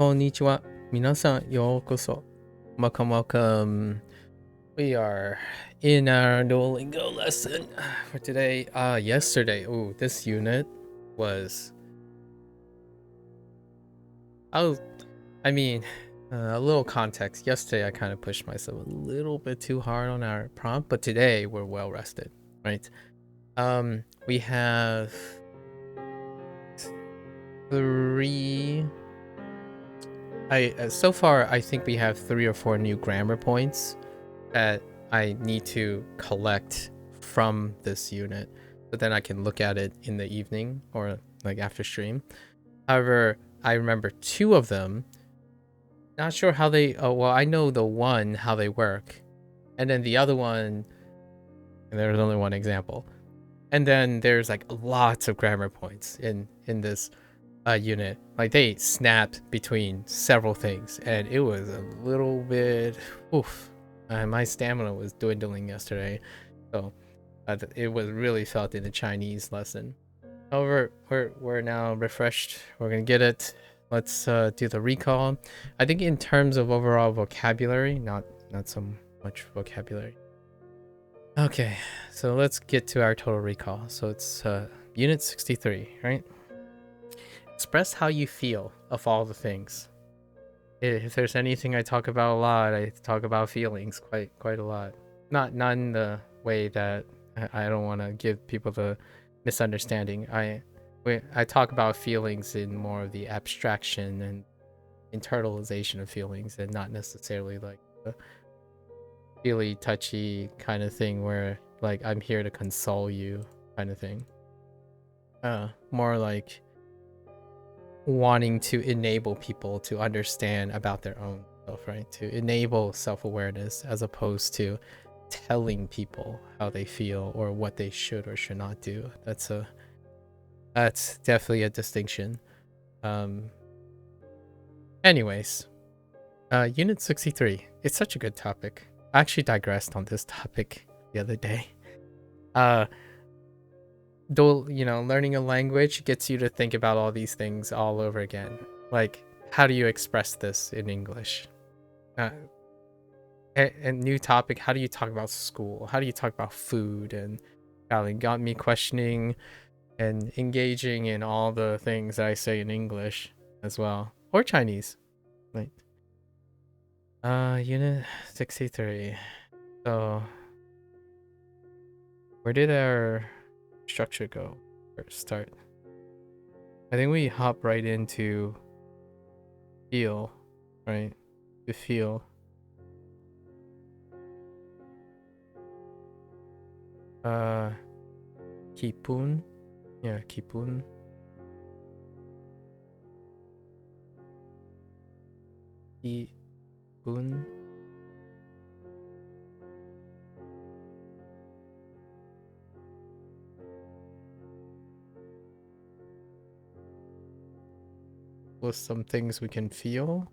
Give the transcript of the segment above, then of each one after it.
Konnichiwa. Minasan yokoso. Welcome, welcome. We are in our Duolingo lesson for today. Yesterday, this unit was... I mean, a little context. Yesterday, I kind of pushed myself a little bit too hard on our prompt, but today we're well rested, right? We have three... so far, I think we have 3 or 4 new grammar points that I need to collect from this unit, but then I can look at it in the evening or like after stream. However, I remember 2 of them. Not sure how they... well, I know the one how they work, and then the other one, and there's only one example. And then there's like lots of grammar points in this unit. Like they snapped between several things, and it was a little bit my stamina was dwindling yesterday, so it was really felt in the Chinese lesson. However, we're now refreshed. We're gonna get it. Let's do the recall. I think in terms of overall vocabulary, not so much vocabulary. Okay, so let's get to our total recall. So it's unit 63, right? Express how you feel of all the things. If there's anything I talk about a lot, I talk about feelings quite a lot. Not in the way that I don't want to give people the misunderstanding. I talk about feelings in more of the abstraction and internalization of feelings, and not necessarily like the feely touchy kind of thing where like I'm here to console you kind of thing. More like wanting to enable people to understand about their own self, right? To enable self-awareness as opposed to telling people how they feel or what they should or should not do. That's definitely a distinction. Anyways, unit 63. It's such a good topic. I actually digressed on this topic the other day. Learning a language gets you to think about all these things all over again. Like, how do you express this in English? A new topic, how do you talk about school? How do you talk about food? And it got me questioning and engaging in all the things that I say in English as well. Or Chinese. Right. Unit 63. So, where did our structure go or start? I think we hop right into feel, right? To feel. Kipun. Yeah, kipun. Kipun. With some things we can feel.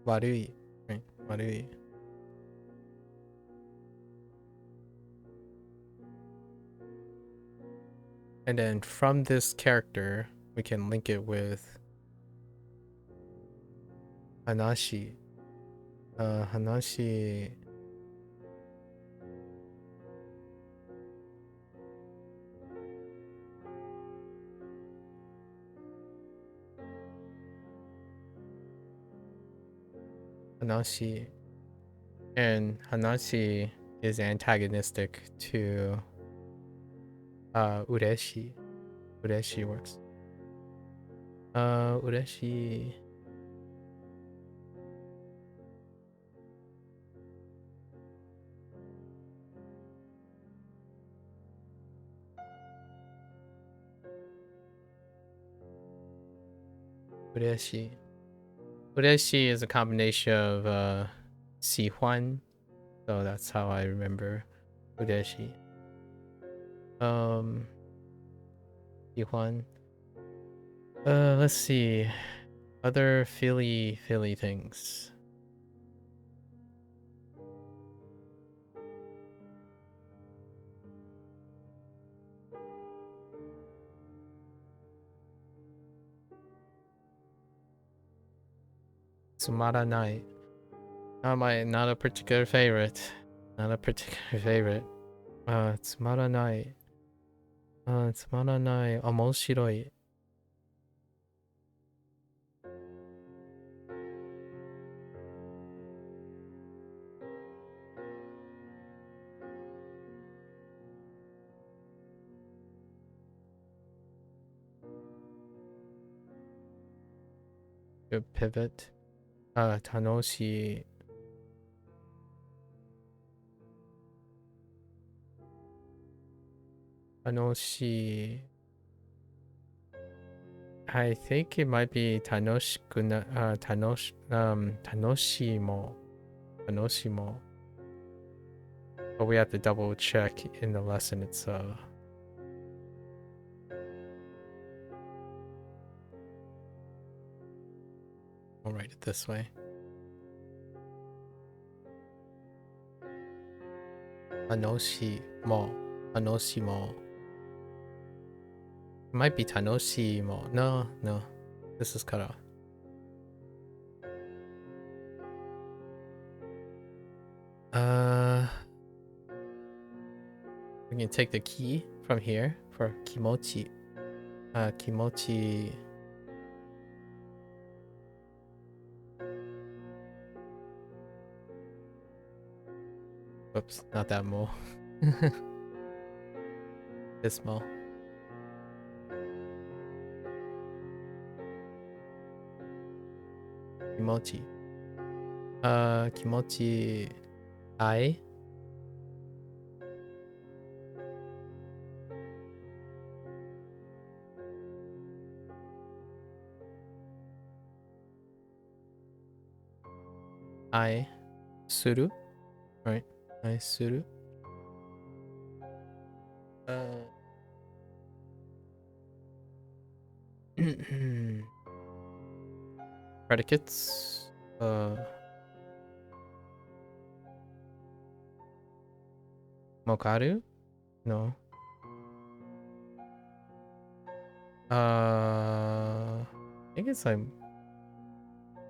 Warui, right? Warui. And then from this character, we can link it with Hanashi. Hanashi. Hanashi. And Hanashi is antagonistic to Ureshi. Ureshi works. Ureshi. Ureshi. Ureshi is a combination of Sihuan. So that's how I remember Ureshi. Sihuan. Let's see. Other Philly things. Tsumaranai. Not a particular favorite. Not a particular favorite. Tsumaranai. Tsumaranai. Omoshiroi. Good pivot. Tanoshi. Tanoshi. I think it might be Tanoshikuna. Tanoshimo. Tanoshimo. But we have to double check in the lesson itself. I'll write it this way. Tanoshimo. Tanoshimo. It might be Tanoshimo. No. This is cut off. We can take the key from here for kimochi. Kimochi. Oops, not that mo. This mo. Kimochi. Kimochi. I. Suru. Right. I suru. Predicates. Mokaru? No. I think it's like,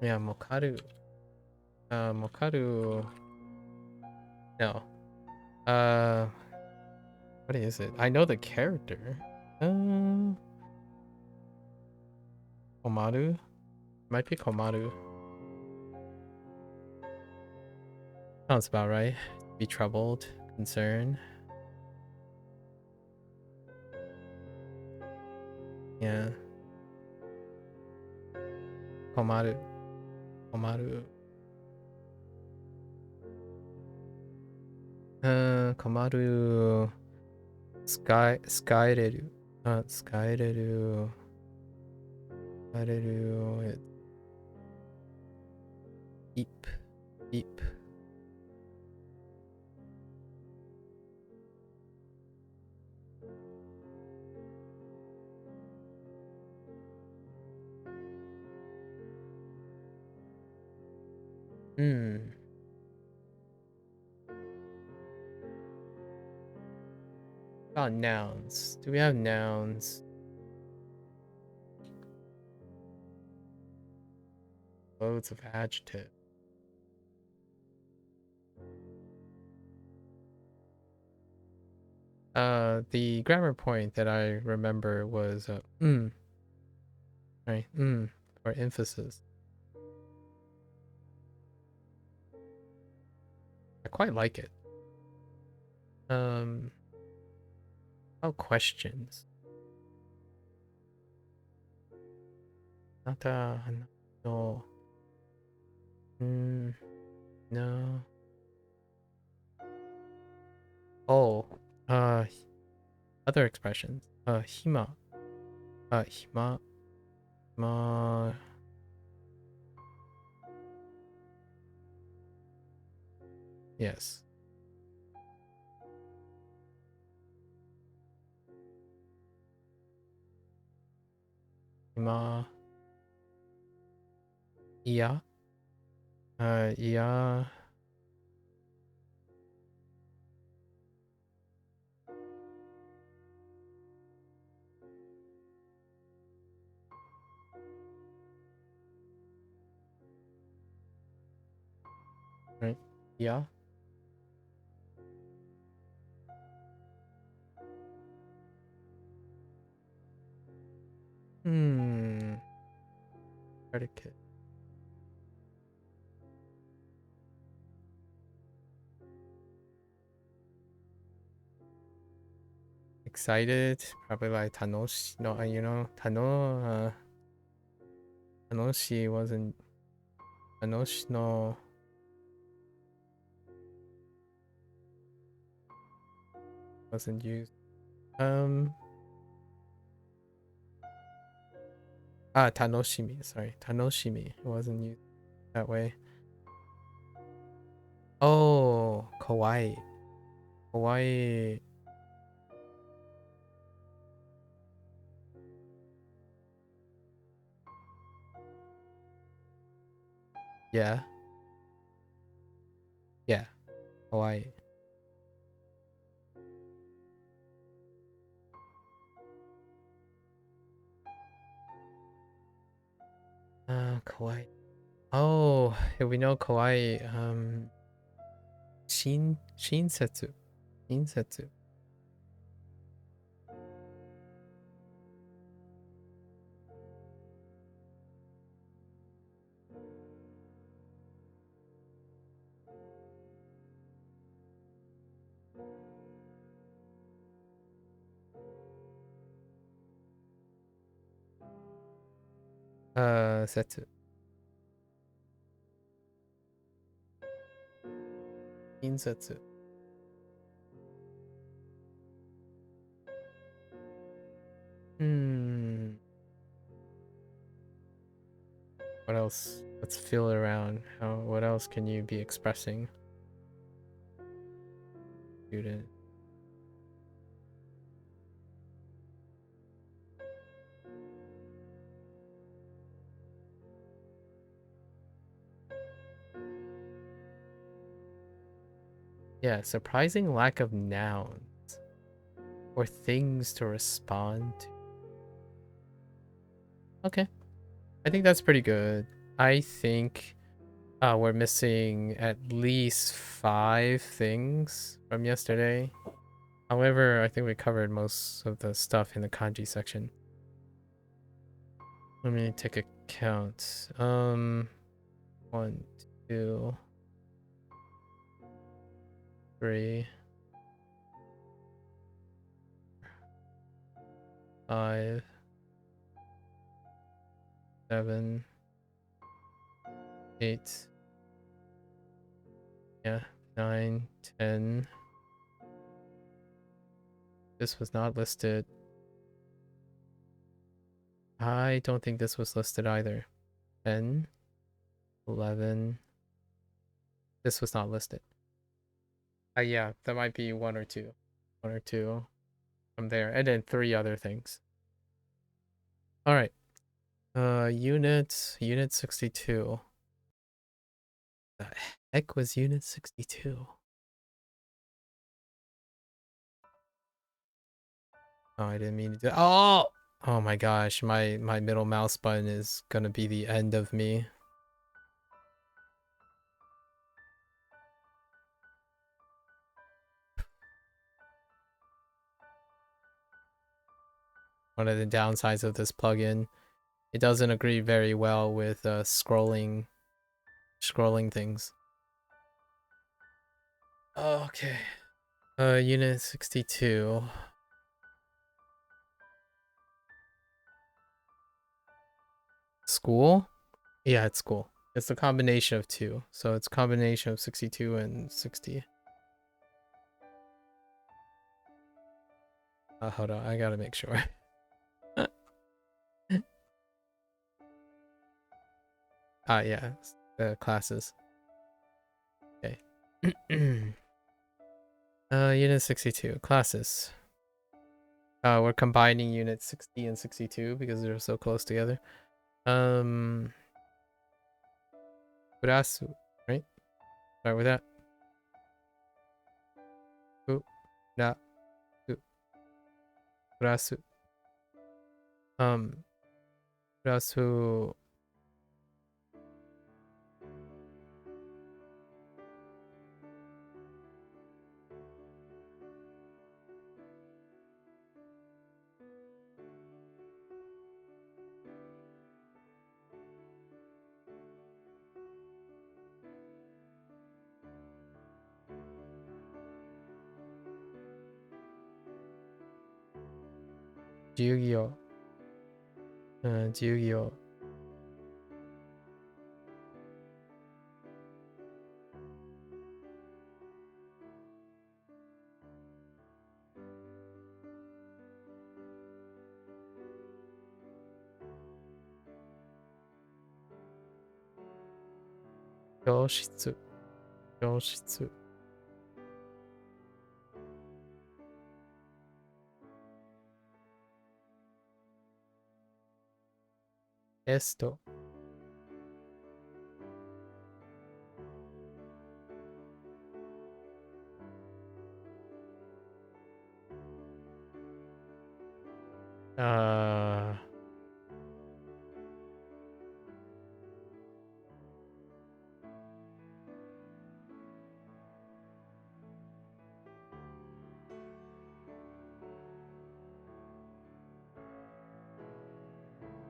yeah, Mokaru. Mokaru. No. What is it? I know the character. Komaru? Might be Komaru. Sounds about right. Be troubled, concern. Yeah. Komaru. Komaru. Skyreru. Skyreru. Eep. About nouns. Do we have nouns? Loads of adjective. The grammar point that I remember was right, or emphasis. I quite like it. Oh, questions. No. No. Oh, other expressions. Hima. Hima. Yes. Hima. Yeah. Yeah. Right. Yeah. Hmm. Predicate. Excited. Probably like Tanoshi. No, Tanoshi wasn't. Tanoshi no. Wasn't used. Um. Tanoshimi. Sorry. Tanoshimi. It wasn't used that way. Oh, kawaii. Kawaii. Yeah. Yeah. Kawaii. Kawaii. Oh, if we know kawaii. Shinsetsu. Shinsetsu. Setsu. Shinsetsu. Hmm. What else? Let's feel around. What else can you be expressing? Student. Yeah, surprising lack of nouns or things to respond to. Okay. I think that's pretty good. I think we're missing at least 5 things from yesterday. However, I think we covered most of the stuff in the kanji section. Let me take a count. 1, 2, 3, 5, 7, 8. Yeah, 9, 10. This was not listed. I don't think this was listed either. 10, 11. This was not listed. Yeah, that might be 1 or 2. 1 or 2 from there. And then 3 other things. All right. Unit 62. The heck was unit 62? Oh, I didn't mean to do. Oh! Oh my gosh, my middle mouse button is gonna be the end of me. One of the downsides of this plugin. It doesn't agree very well with scrolling things. Okay. Unit 62. School? Yeah, it's school. It's a combination of 2. So it's a combination of 62 and 60. Hold on, I gotta make sure. Yeah, the classes. Okay. Unit 62, classes. We're combining unit 60 and 62 because they're so close together. Furasu, right? Start with that. Furasu. Furasu. Yu-Gi-Oh. Yu-Gi-Oh. Yoshitsu. Yoshitsu. Esto.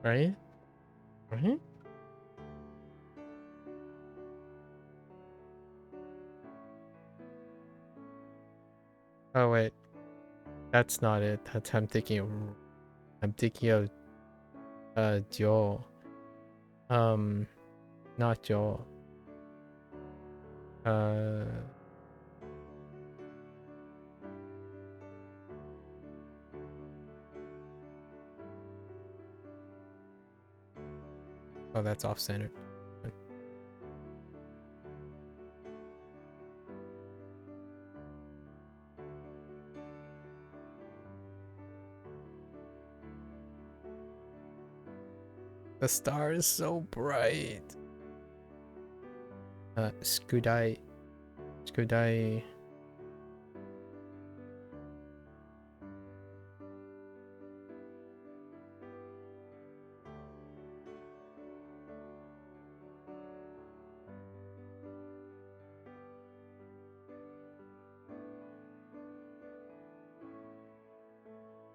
Right? Right? Oh wait, that's not it. That's I'm thinking of Joe. Not Joe. Oh, that's off center. The star is so bright. Skudai. Skudai.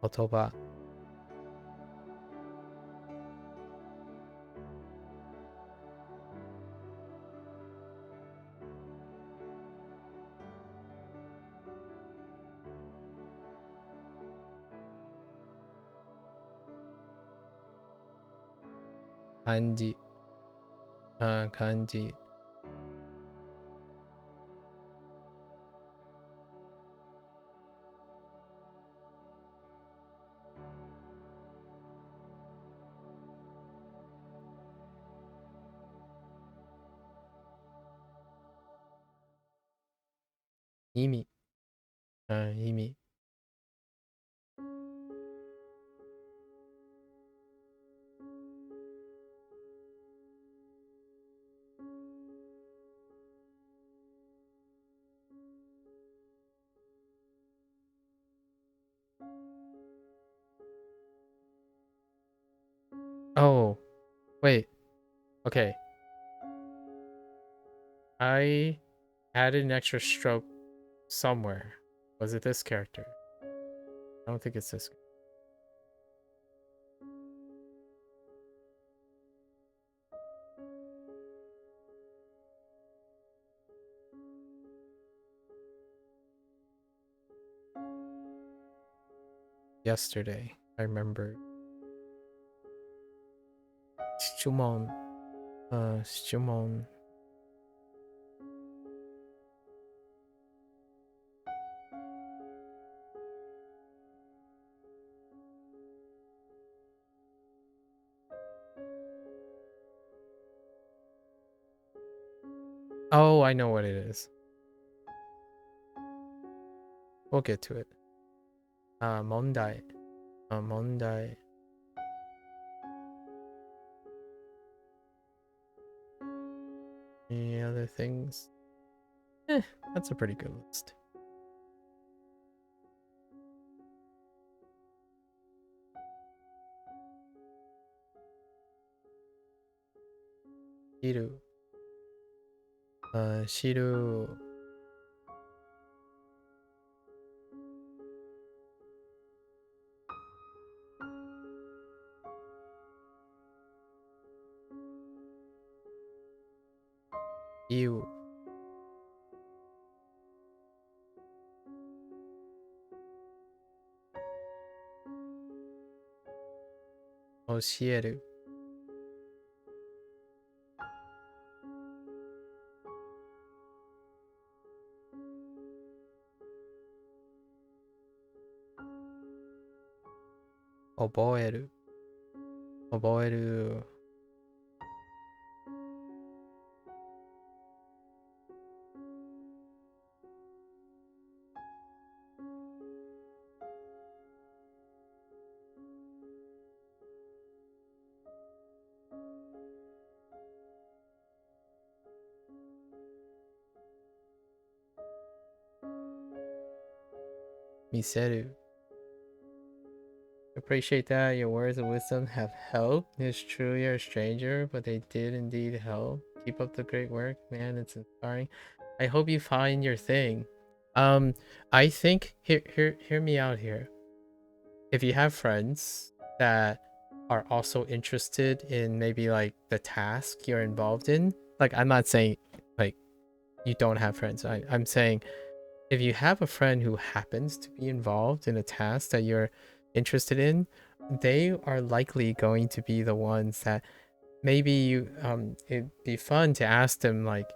Otoba. Kanji. Kanji. Imi. Imi. Oh, wait. Okay. I added an extra stroke somewhere. Was it this character? I don't think it's this. Yesterday, I remember. Shumon. Shumon. Oh, I know what it is. We'll get to it. Mondai. Mondai. Any other things? That's a pretty good list. Shiru. Shiru. Iu. Oshieru. Oboeru. Oboeru. Miseru. Appreciate that. Your words of wisdom have helped. It's true you're a stranger, but they did indeed help. Keep up the great work, man. It's inspiring. I hope you find your thing. I think hear me out here. If you have friends that are also interested in maybe like the task you're involved in, like I'm not saying like you don't have friends. I'm saying if you have a friend who happens to be involved in a task that you're interested in, they are likely going to be the ones that maybe you it'd be fun to ask them like,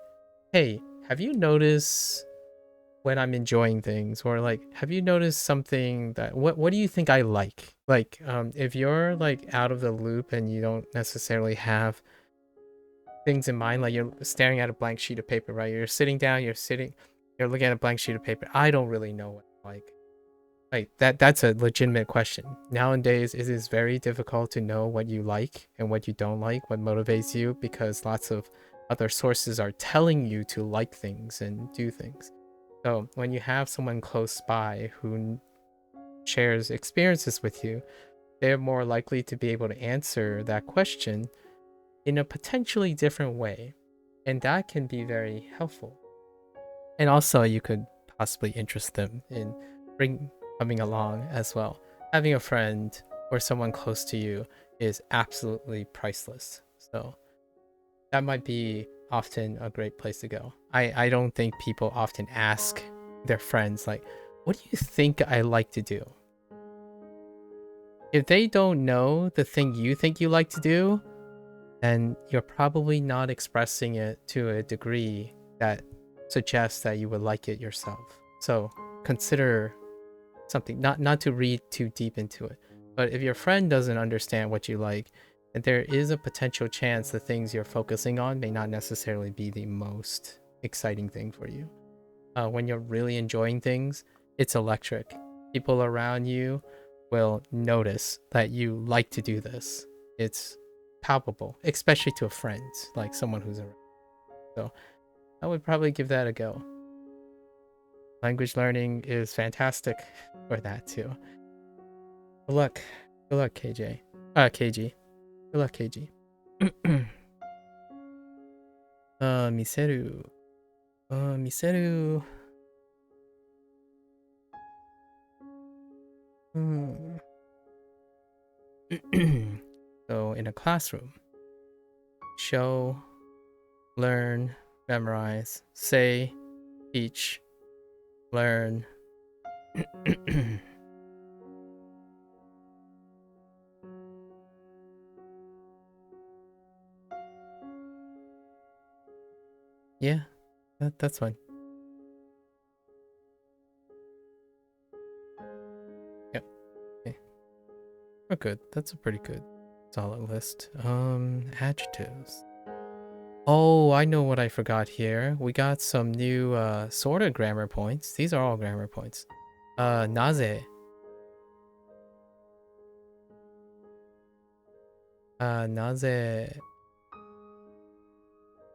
hey, have you noticed when I'm enjoying things, or like, have you noticed something that what do you think I like if you're like out of the loop and you don't necessarily have things in mind, like you're staring at a blank sheet of paper, right? You're sitting down, you're looking at a blank sheet of paper. I don't really know what I like that's a legitimate question. Nowadays it is very difficult to know what you like and what you don't like, what motivates you, because lots of other sources are telling you to like things and do things. So when you have someone close by who shares experiences with you, they're more likely to be able to answer that question in a potentially different way, and that can be very helpful. And also you could possibly interest them in coming along as well. Having a friend or someone close to you is absolutely priceless, so that might be often a great place to go. I don't think people often ask their friends like, what do you think I like to do? If they don't know the thing you think you like to do, then you're probably not expressing it to a degree that suggests that you would like it yourself. So consider something, not to read too deep into it, but if your friend doesn't understand what you like, and there is a potential chance the things you're focusing on may not necessarily be the most exciting thing for you. When you're really enjoying things, it's electric. People around you will notice that you like to do this. It's palpable, especially to a friend, like someone who's around. So I would probably give that a go. Language learning is fantastic for that too. Good luck. Good luck, KJ. KG. Good luck, KG. Miseru. Miseru. So in a classroom, show, learn, memorize, say, teach, learn. Yeah, that's fine. Yep. Okay. We're good. That's a pretty good solid list. Adjectives. Oh, I know what I forgot here. We got some new sort of grammar points. These are all grammar points. Naze. Naze.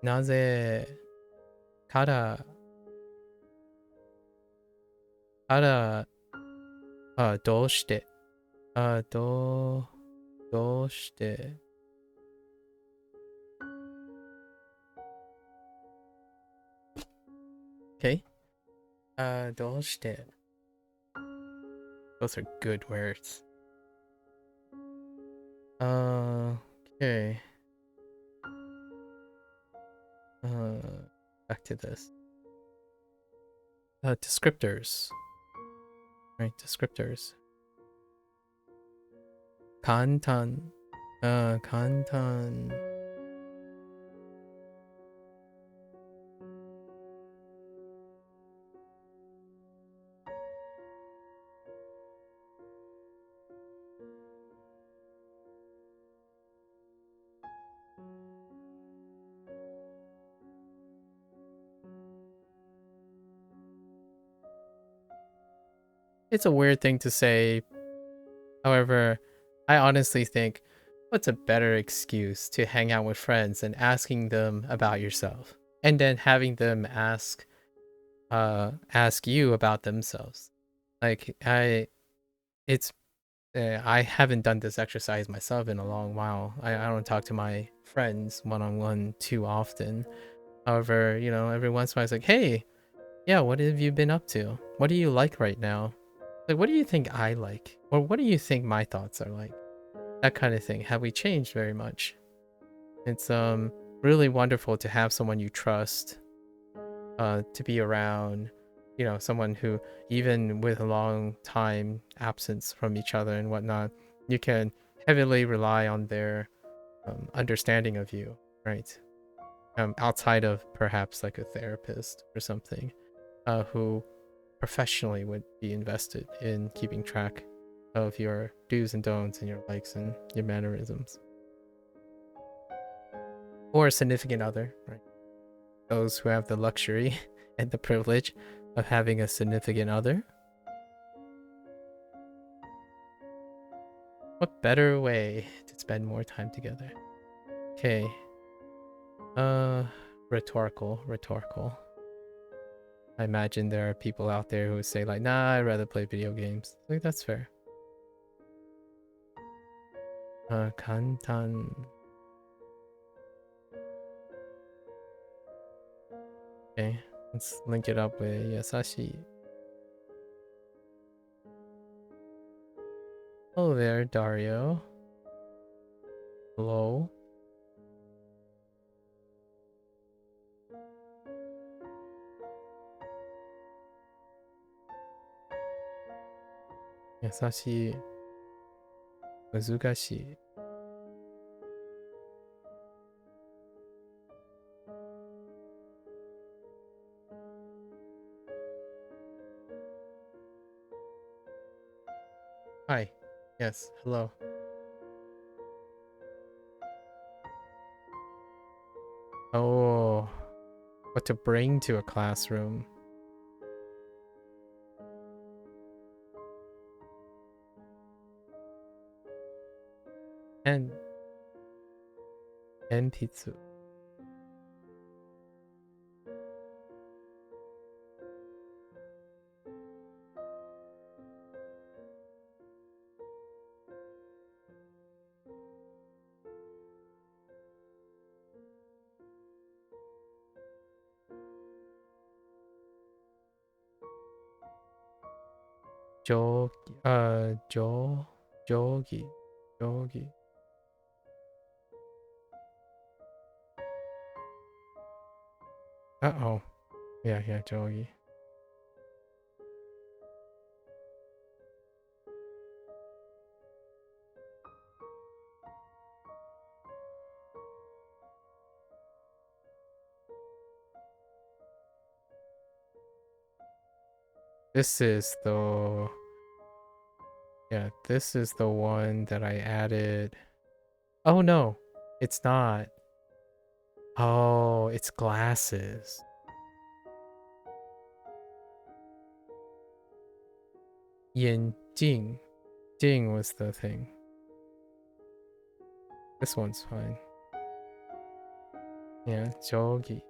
なぜからどうしてどうして Okay. どうして Those are good words. Okay. Back to this. Descriptors. Right, descriptors. 簡単。簡単。It's a weird thing to say. However, I honestly think, what's a better excuse to hang out with friends than asking them about yourself? And then having them ask you about themselves. Like it's I haven't done this exercise myself in a long while. I don't talk to my friends one-on-one too often. However, you know, every once in a while it's like, hey, yeah, what have you been up to? What do you like right now? Like, what do you think I like? Or what do you think my thoughts are like? That kind of thing. Have we changed very much? It's really wonderful to have someone you trust to be around, you know, someone who, even with a long time absence from each other and whatnot, you can heavily rely on their understanding of you, right? Outside of perhaps like a therapist or something, who professionally would be invested in keeping track of your do's and don'ts and your likes and your mannerisms. Or a significant other, right? Those who have the luxury and the privilege of having a significant other. What better way to spend more time together? Okay. Rhetorical. I imagine there are people out there who would say like, nah, I'd rather play video games. Like, that's fair. Kantan. Okay, let's link it up with Yasashi. Hello there, Dario. Hello. Yasashi. Muzugashi. Hi. Yes, hello. Oh, what to bring to a classroom. And Enpitsu. Jogi. Uh-oh. Yeah, Jogi. This is the... Yeah, this is the one that I added. Oh, no. It's not. Oh, it's glasses. Yin Jing. Jing was the thing. This one's fine. Yeah, jogi.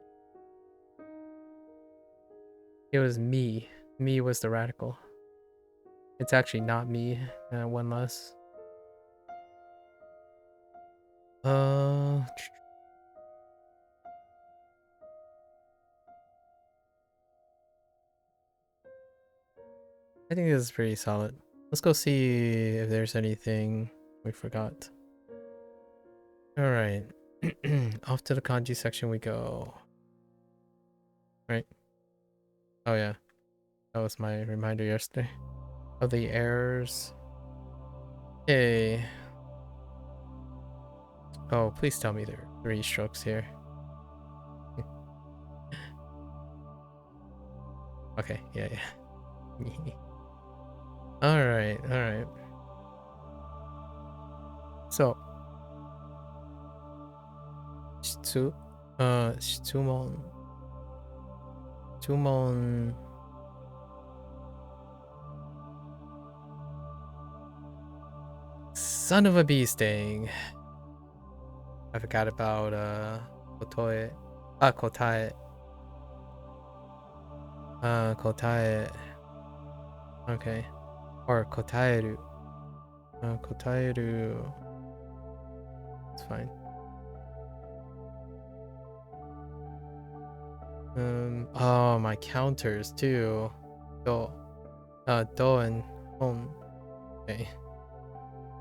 It was me. Me was the radical. It's actually not me. One less. I think this is pretty solid. Let's go see if there's anything we forgot. Alright. Off to the kanji section we go. Right? Oh yeah. That was my reminder yesterday. Of the errors. Hey. Oh, please tell me there are 3 strokes here. Okay, yeah. Alright. So, Shitumon. Son of a bee sting. I forgot about kotae. Kotae. Okay. Or kotaeru. Kotaeru. It's fine. Oh, my counters too. Do and hon. Okay.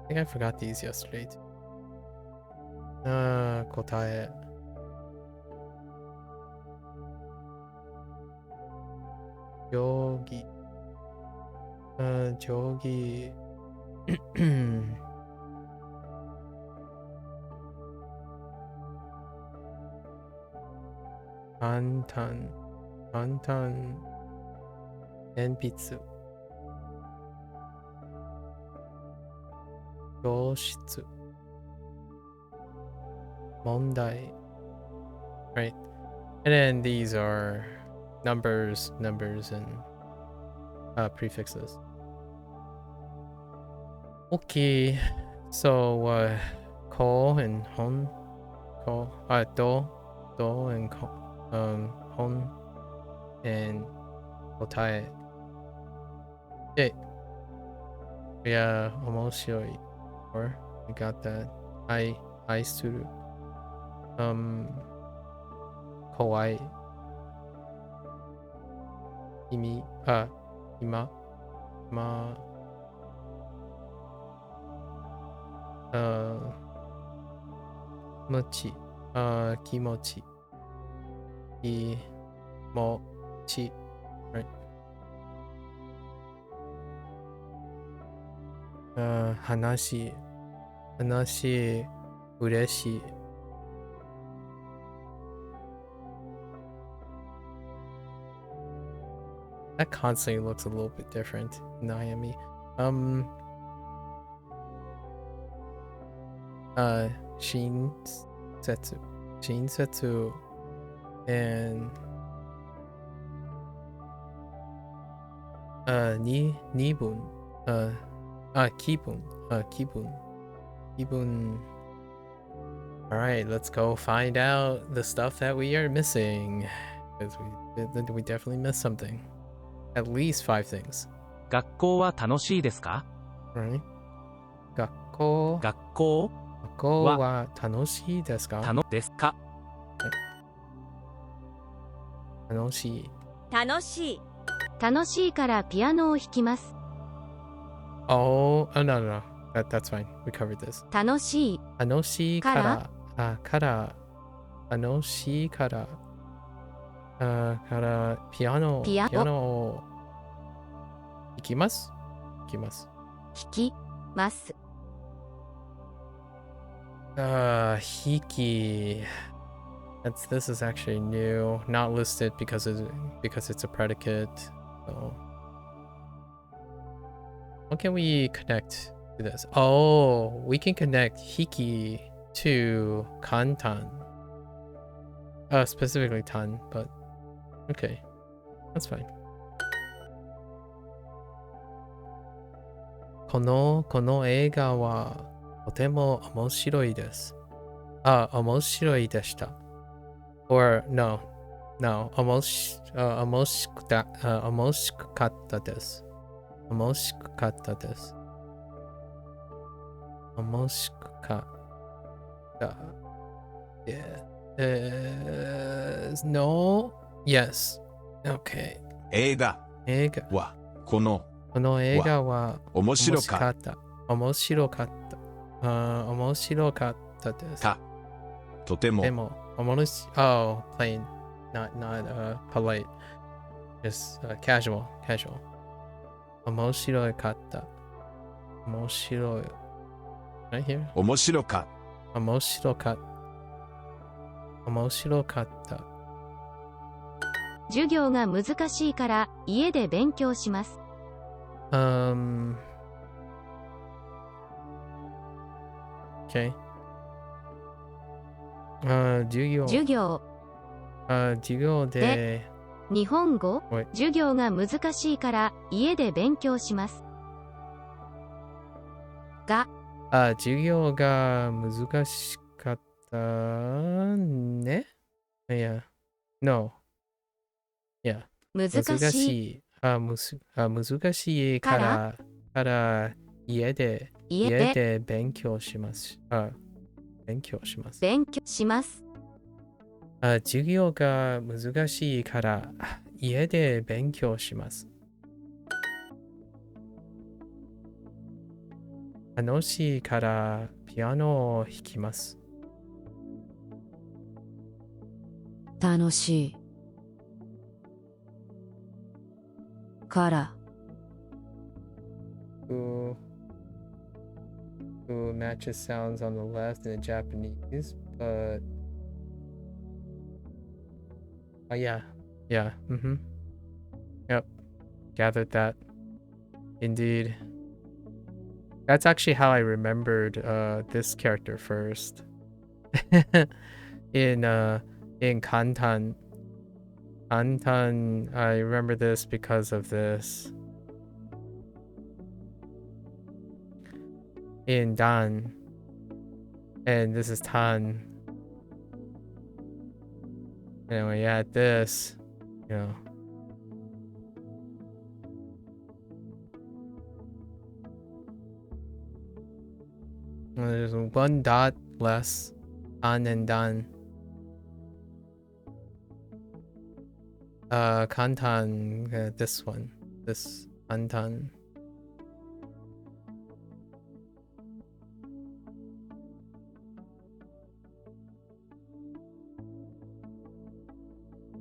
I think I forgot these yesterday too. Kotae. Yogi. Jogi. Antan. Enbitsu. Yoshitsu. Mondai. Right. And then these are numbers and prefixes. Okay. So ko and hon. Do and hon and kotae. Okay. Yeah, omoshiroi. Or we got that. I suru. Kawaii. Ima. Mochi. Kimochi. Kimochi. Right. Hanashi. Ureshi. That constantly looks a little bit different in Miami. Shinsetsu and Nibun. Kibun. Alright, let's go find out the stuff that we are missing. Because we definitely missed something. At least 5 things. 学校は楽しいですか? Right? 学校は楽しいですか? ですか? 楽しい。楽しいからピアノを弾きます。Oh, no. That's fine. We covered this. 楽しいから。楽しいから。からピアノを弾きます。弾き。This is actually new, not listed because it's a predicate. So, how can we connect to this? Oh, we can connect hiki to kantan. Specifically tan, but okay, that's fine. この映画はとても面白いです。面白いでした。Or no, no, omoshikatta desu. Omoshikatta desu. Omoshikatta. Yeah. No. Yes. Okay. 映画映画はこのこの映画は面白かっ面白かった。面白かったです。た。とてもでも、oh, plain. Not, polite. Just, casual. 面白かった。面白い。Right here? 面白か面白かった。面白かった。授業が難しいから家で勉強します。Okay. 授業で日本語 Wait. 授業が難しいから家で勉強します。が授業が難しかったね。Yeah. No. Yeah. 難難しいしい。難しいから家で勉強します。勉強します。勉強します。授業が難しいから家で勉強します。楽しいからピアノを弾きます。楽しいからWho matches sounds on the left in the Japanese, but yeah, yep, gathered that. Indeed, that's actually how I remembered this character first. in Kantan, I remember this because of this. In Dan, and this is Tan. Anyway, yeah, this, you know. There's one dot less on and Dan. Kantan, this one, this Kantan.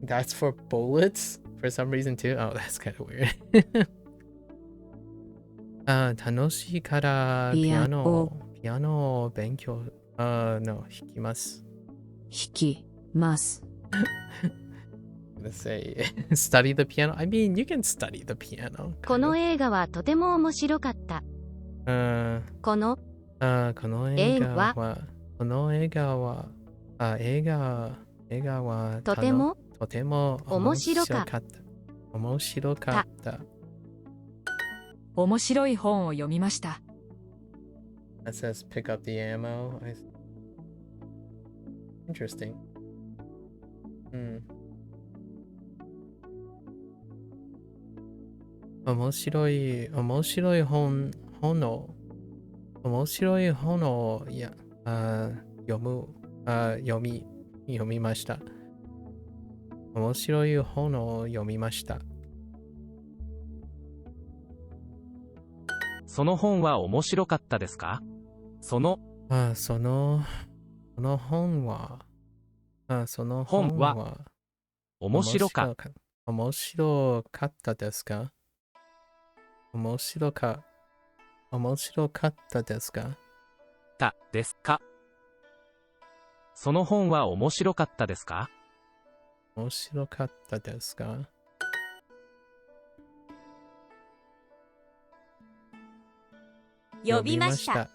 That's for bullets for some reason too. Oh, that's kind of weird. 楽しいからピアノを勉強no 弾きます。弾きます。Let's say study the piano. I mean, you can study the piano. この映画はとても面白かった。この映画はとても面白かった。面白かった。面白い本を読みました。That says pick up the ammo. Interesting. 面白い本を読みました。面白い本を読みました。その本は面白かったですか？その本は面白かったですか？面白かったですか？たですか？その本は面白かったですか？面白かったですか？呼びました。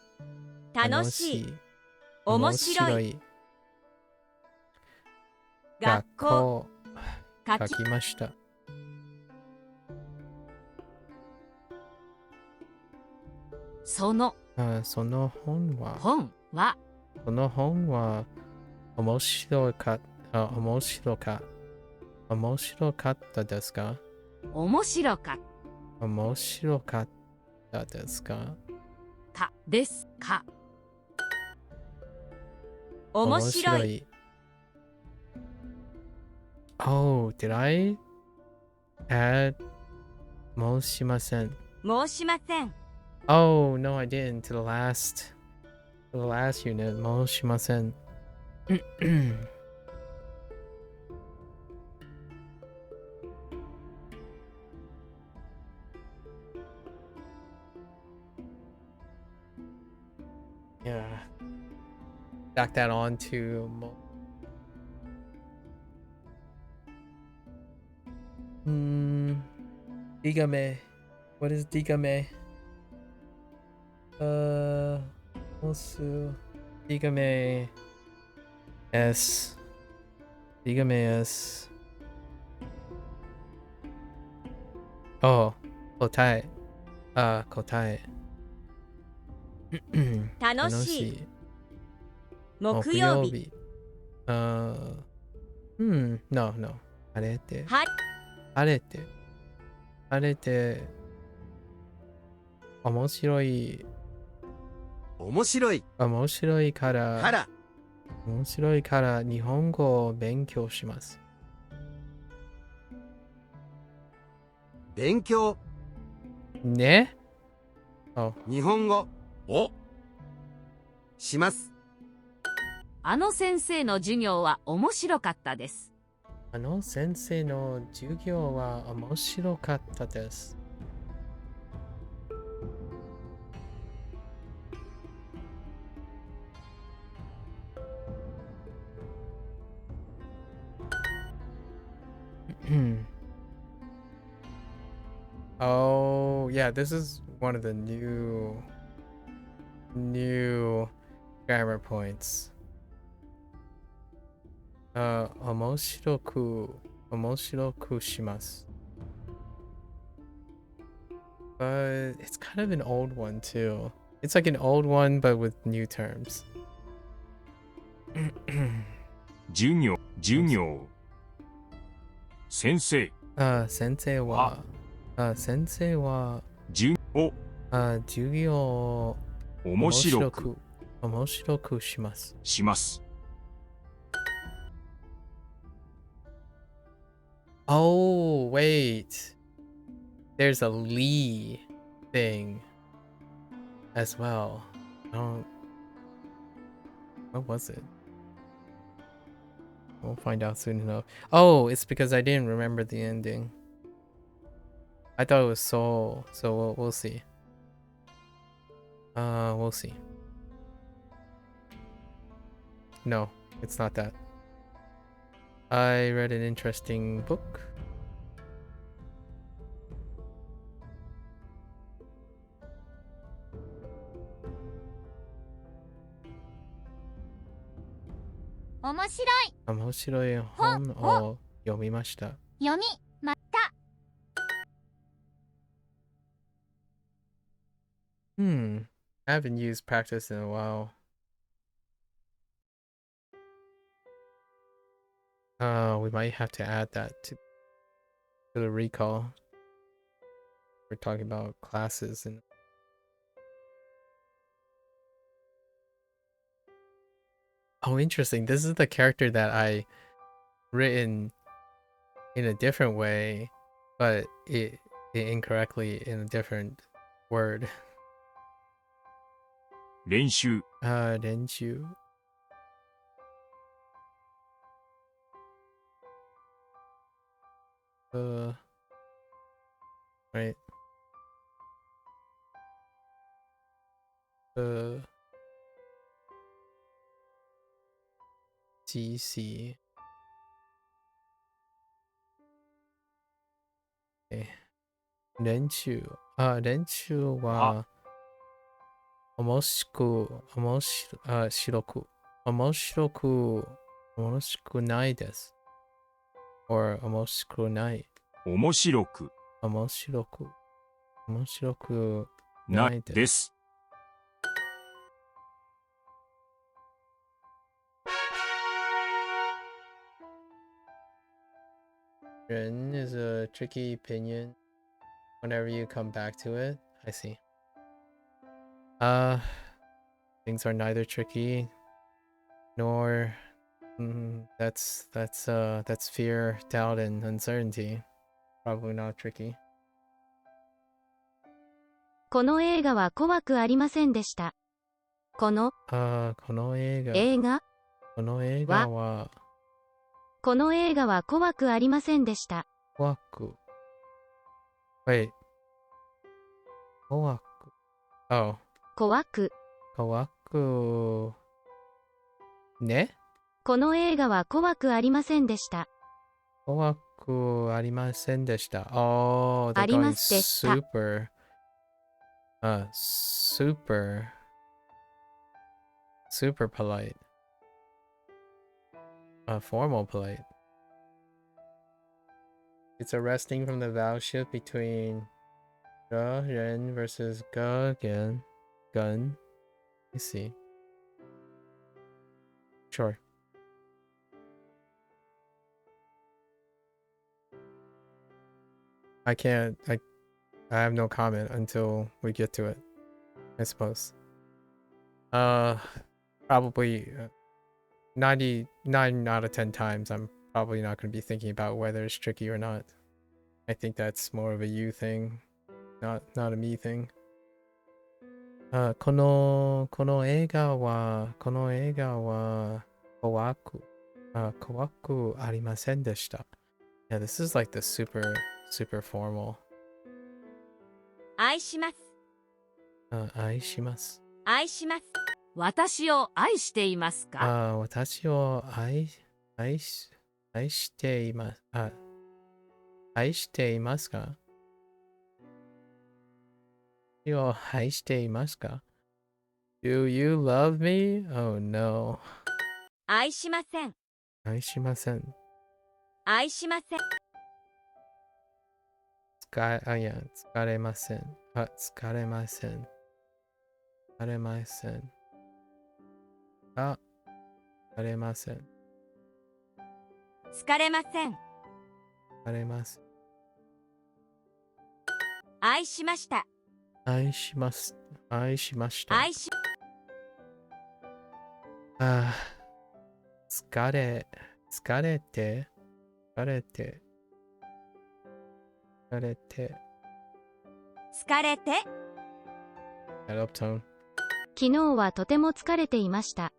楽しい。面白い。学校。書きました。その本は本は面白かっ面白かったですか？面白かっ面白かったですか？たですか？面白い。い。Oh, did I add 申しません? 申しません。 Oh, no, I didn't. To the last unit. 申しません. Yeah. Back that on to Digame. What is Digame? Also Digame S. Digame S. Oh, 答え。答え。楽しい。木曜日。No, no. 晴れて。は晴れて。晴れて。面白い。面白い。面白いかからら。面白いから日本語を勉強します。勉強。ね。Oh. 日本語。おします。あの先生の授業は面白かったです。あの先生の授業は面白かったです。Oh, yeah, this is one of the new grammar points. 面白くします。But it's kind of an old one too. It's like an old one but with new terms. 授業先生先生は授授業を面白くします。します。Oh, wait. There's a Lee thing as well. What was it? We'll find out soon enough. Oh, it's because I didn't remember the ending. I thought it was Soul, so we'll see. We'll see. No, it's not that. I read an interesting book.面白い。面白い本を読みました。読みました。I haven't used practice in a while. We might have to add that to the recall. We're talking about classes and oh, interesting. This is the character that I written in a different way, but it incorrectly in a different word. 練習練習 right. GC. Okay. 練習は面白くないです。or 面白ない面白くなないいです。です。人 is a tricky opinion whenever you come back to it. I see. Things are neither tricky nor that's fear, doubt, and uncertainty. Probably not tricky. この映画は怖くありませんでした。この映画は怖くありませんでした。怖く。Wait. 怖く。Oh. 怖く。ね？この映画は怖くありませんでした。怖くありませんでした。Oh, they're ありま going すでした。super polite. Formal polite. It's arresting from the vowel shift between 个人 versus 个人 gun. Let's see. Sure. I have no comment until we get to it, I suppose. Probably 99 out of 10 times I'm probably not going to be thinking about whether it's tricky or not. I think that's more of a you thing, not a me thing. この映画は怖くありませんでした。Yeah, this is like the super formal. 愛します。愛します。愛します。私を愛していますか？私を愛しています。愛していますか？私を愛していますか？ Do you love me? Oh no. 愛しません。愛しません。愛しません。いや、疲れません。疲れません。疲れません。疲れません。疲れません。疲れます。愛しました。愛します。愛しました。疲れて。疲れて。Head up tone. 昨日はとても疲れていました。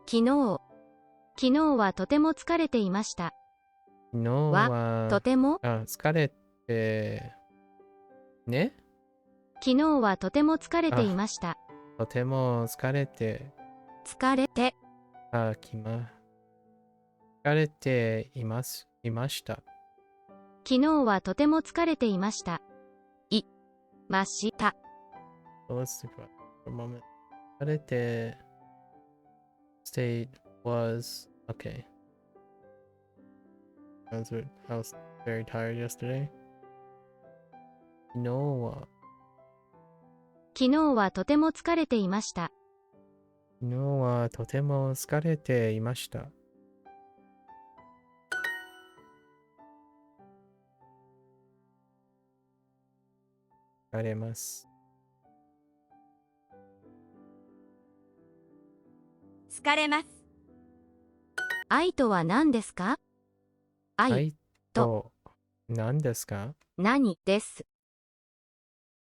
昨日はとても疲れていました。昨日はとても疲れてね。昨日はとても疲れていました。とても疲れて。疲れていました。昨日はとても疲れていました。ました。Let's think about it for a moment. 疲れて state was okay. I was very tired yesterday. 昨日はとても疲れていました。昨日はとても疲れていました。疲れます。疲れます。愛とは何ですか？愛と何ですか？何です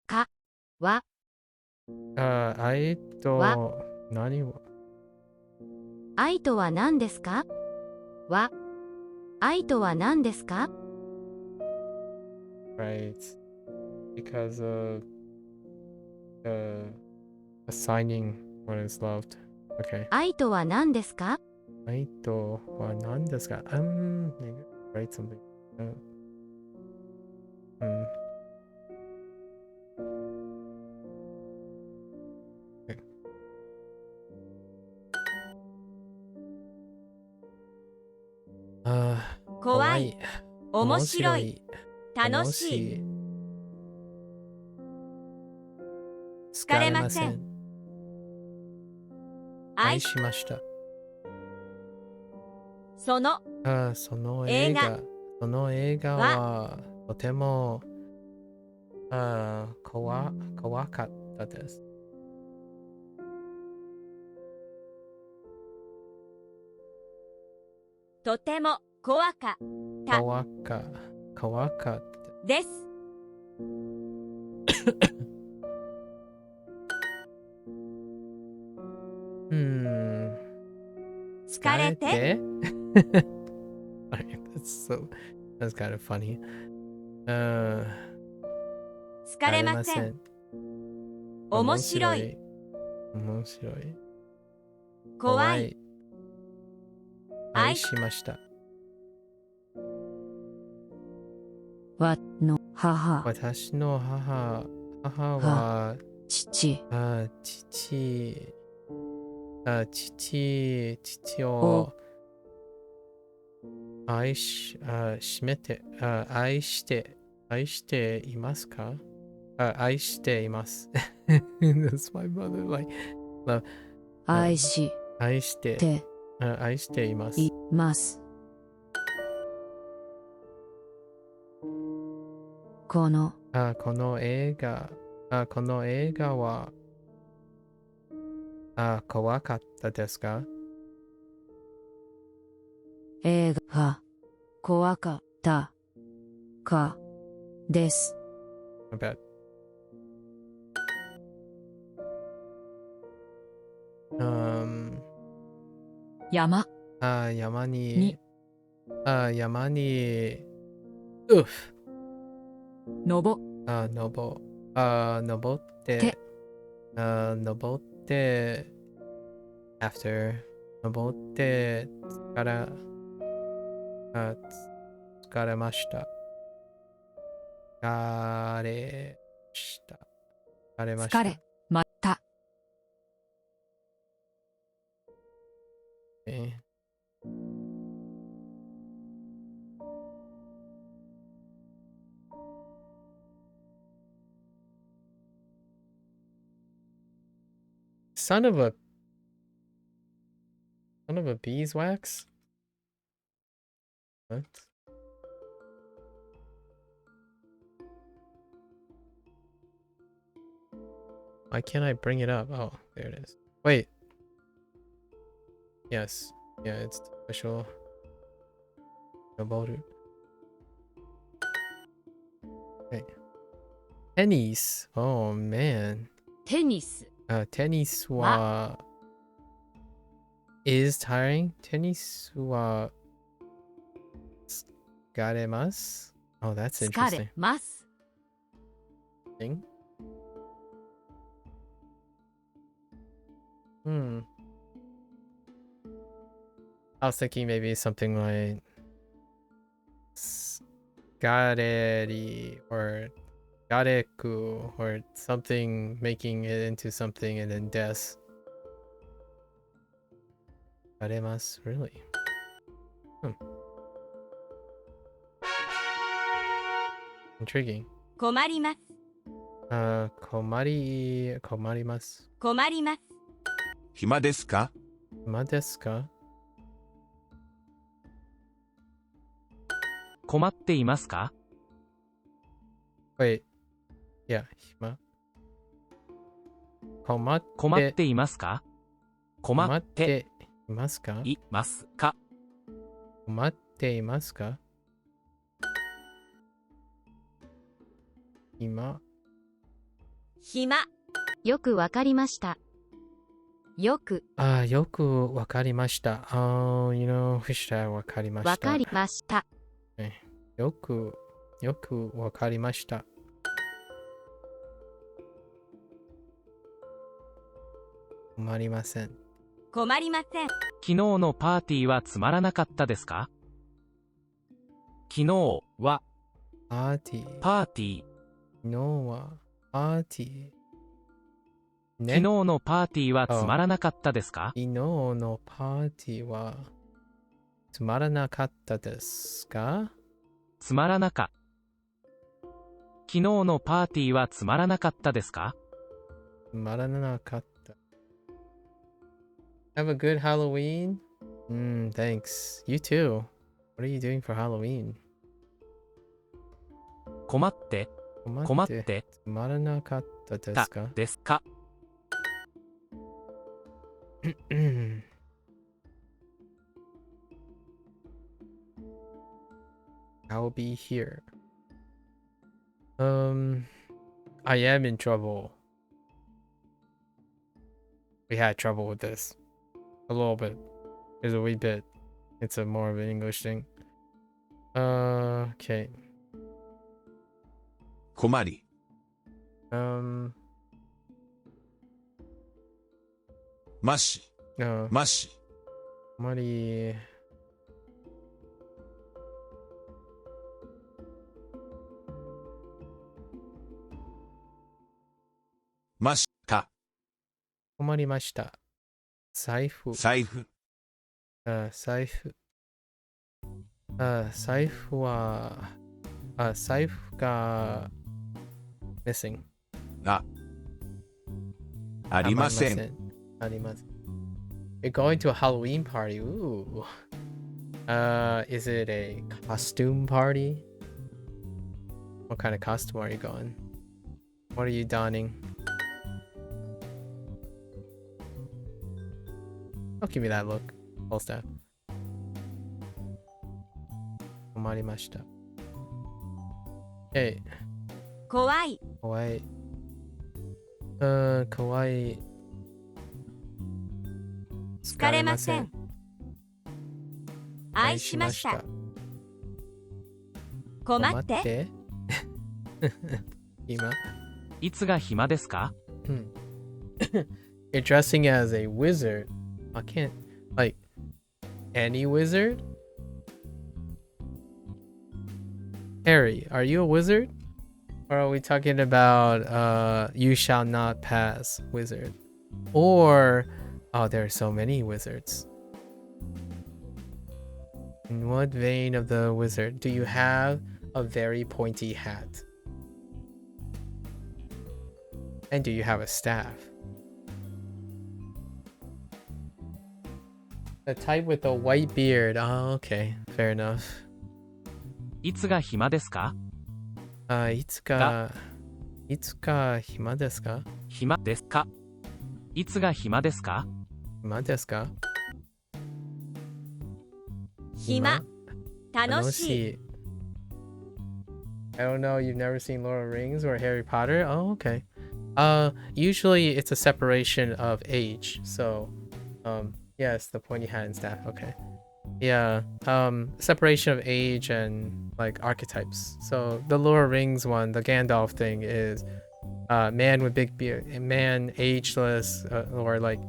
かは愛と何は愛とは何ですかは愛とは何ですか？ Right. Because of assigning what is loved. Okay. 愛とは何ですか？愛とは何ですか？Maybe write something. Okay. 怖い。面白い。楽しい。疲れません。愛しました。そのその映画はとても怖かったです。とても怖かった怖かったです。疲れてThat's kind of funny. 疲れません。面白い。怖い。愛しました。わの母私の母は父を愛していますか？愛しています。That's my mother. Like, love. 愛しています。います。この映画は怖かったですか？映画が怖かったかです。About山に登ってafter 登って疲れました。疲れました。Son of a beeswax? What? Why can't I bring it up? Oh, there it is. Wait. Yes. Yeah, it's the official Noboru. Okay. Tennis. Oh man. テニス Tennis wa is tiring. Tennis wa tsukaremasu. Oh, that's 疲 interesting. れます。Thing. I was thinking maybe something like Gareri or Gareku or something, making it into something and then des. Garemasu, really? Intriguing. 困ります。困ります。困ります。暇ですか？暇ですか？困っていますか？ Wait. Yeah, 暇。困っていますか？困っていますか？いますか？困っていますか？暇。よくわかりました。よくわかりました。わかりました。わかりました。よくわかりました。困りません。困りません。昨日のパーティーはつまらなかったですか？昨日はパーティー。昨日はパーティー。昨日のパーティーはつまらなかったですか？昨日のパーティーはつまらなかったですか？つまらなか。昨日のパーティーはつまらなかったですか？つまらなかった。Have a good Halloween. Thanks. You too. What are you doing for Halloween? 困ってつまらなかったですかですか I'll be here. I am in trouble. We had trouble with this. A little bit. There's a wee bit. It's a more of an English thing. Okay. 困り、まし、まし、あまりました、困りました。財布。財布、財布。財布は、財布が missing. ありません。ありません。You're going to a Halloween party. Ooh. Is it a costume party? What kind of costume are you going? What are you donning? Don't give me that look. Full staff. 困りました。Hey. 怖い。怖い。怖い。疲れません。愛しました。困って。今。いつが暇ですか You're dressing as a wizard. I can't, like, any wizard? Harry, are you a wizard? Or are we talking about you shall not pass wizard? Or, oh, there are so many wizards. In what vein of the wizard do you have a very pointy hat? And do you have a staff? The type with the white beard. Oh, okay. Fair enough. いつが暇ですかいつか暇ですか暇ですかいつが暇ですか暇ですか暇。楽しい。I don't know, you've never seen Lord of the Rings or Harry Potter? Oh, okay. Usually it's a separation of age. So, yes, the pointy hat and staff. Okay. Yeah, separation of age and like archetypes. So the Lord of the Rings one, the Gandalf thing is man with big beard, man ageless or like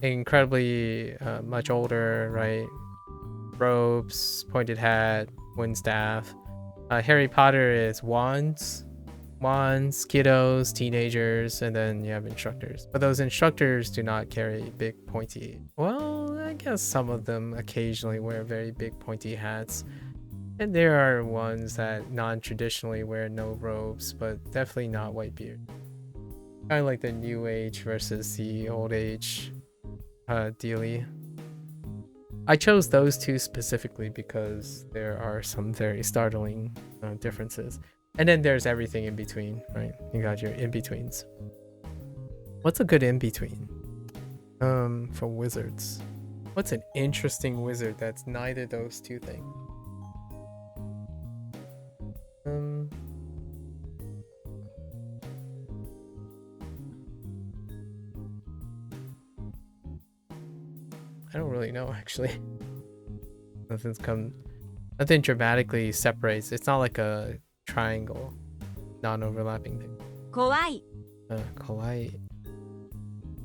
incredibly much older, right? Robes, pointed hat, wind staff. Harry Potter is wands, kiddos, teenagers, and then you have instructors. But those instructors do not carry big pointy. Well, I guess some of them occasionally wear very big pointy hats. And there are ones that non-traditionally wear no robes, but definitely not white beard. Kind of like the new age versus the old age dealie. I chose those two specifically because there are some very startling differences. And then there's everything in between, right? You got your in-betweens. What's a good in-between? For wizards. What's an interesting wizard that's neither those two things? I don't really know, actually. Nothing dramatically separates. It's not like a triangle, non-overlapping thing. 怖い。 Kawaii.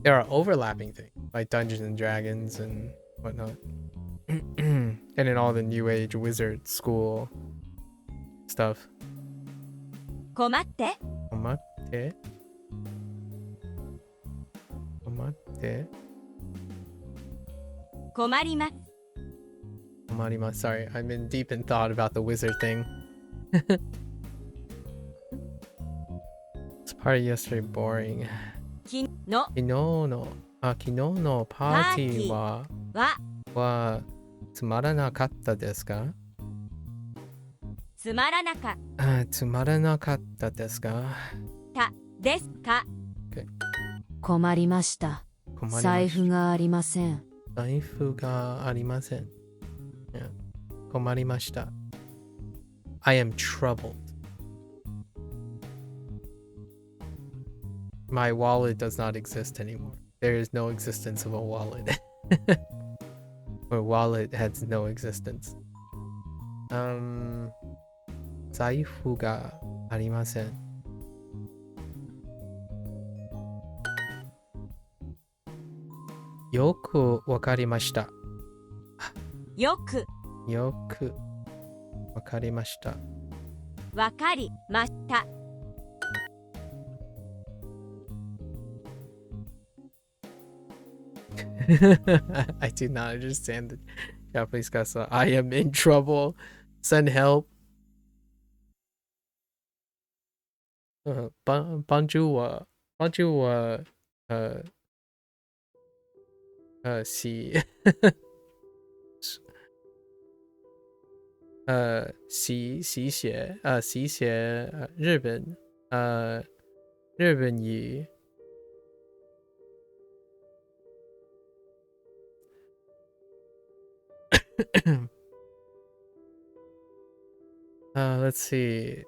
There are overlapping things, like Dungeons and Dragons and whatnot. And in all the new age wizard school stuff. 困って。困って。困って。困ります。困ります. Sorry, I've been deep in thought about the wizard thing. This party yesterday boring. 昨日の昨日のパーティーははつまらなかったですか？つまらなかつまらなかったですか？ったですか？困りました。財布がありません。財布がありません。困りました。I am troubled. My wallet does not exist anymore. There is no existence of a wallet. My wallet has no existence. 財布がありません。よくわかりました。よくわかりました。わかりました。I do not understand the Japanese kasa. I am in trouble. Send help. Bonjour. Bonjour. See. 洗鞋日本语let's see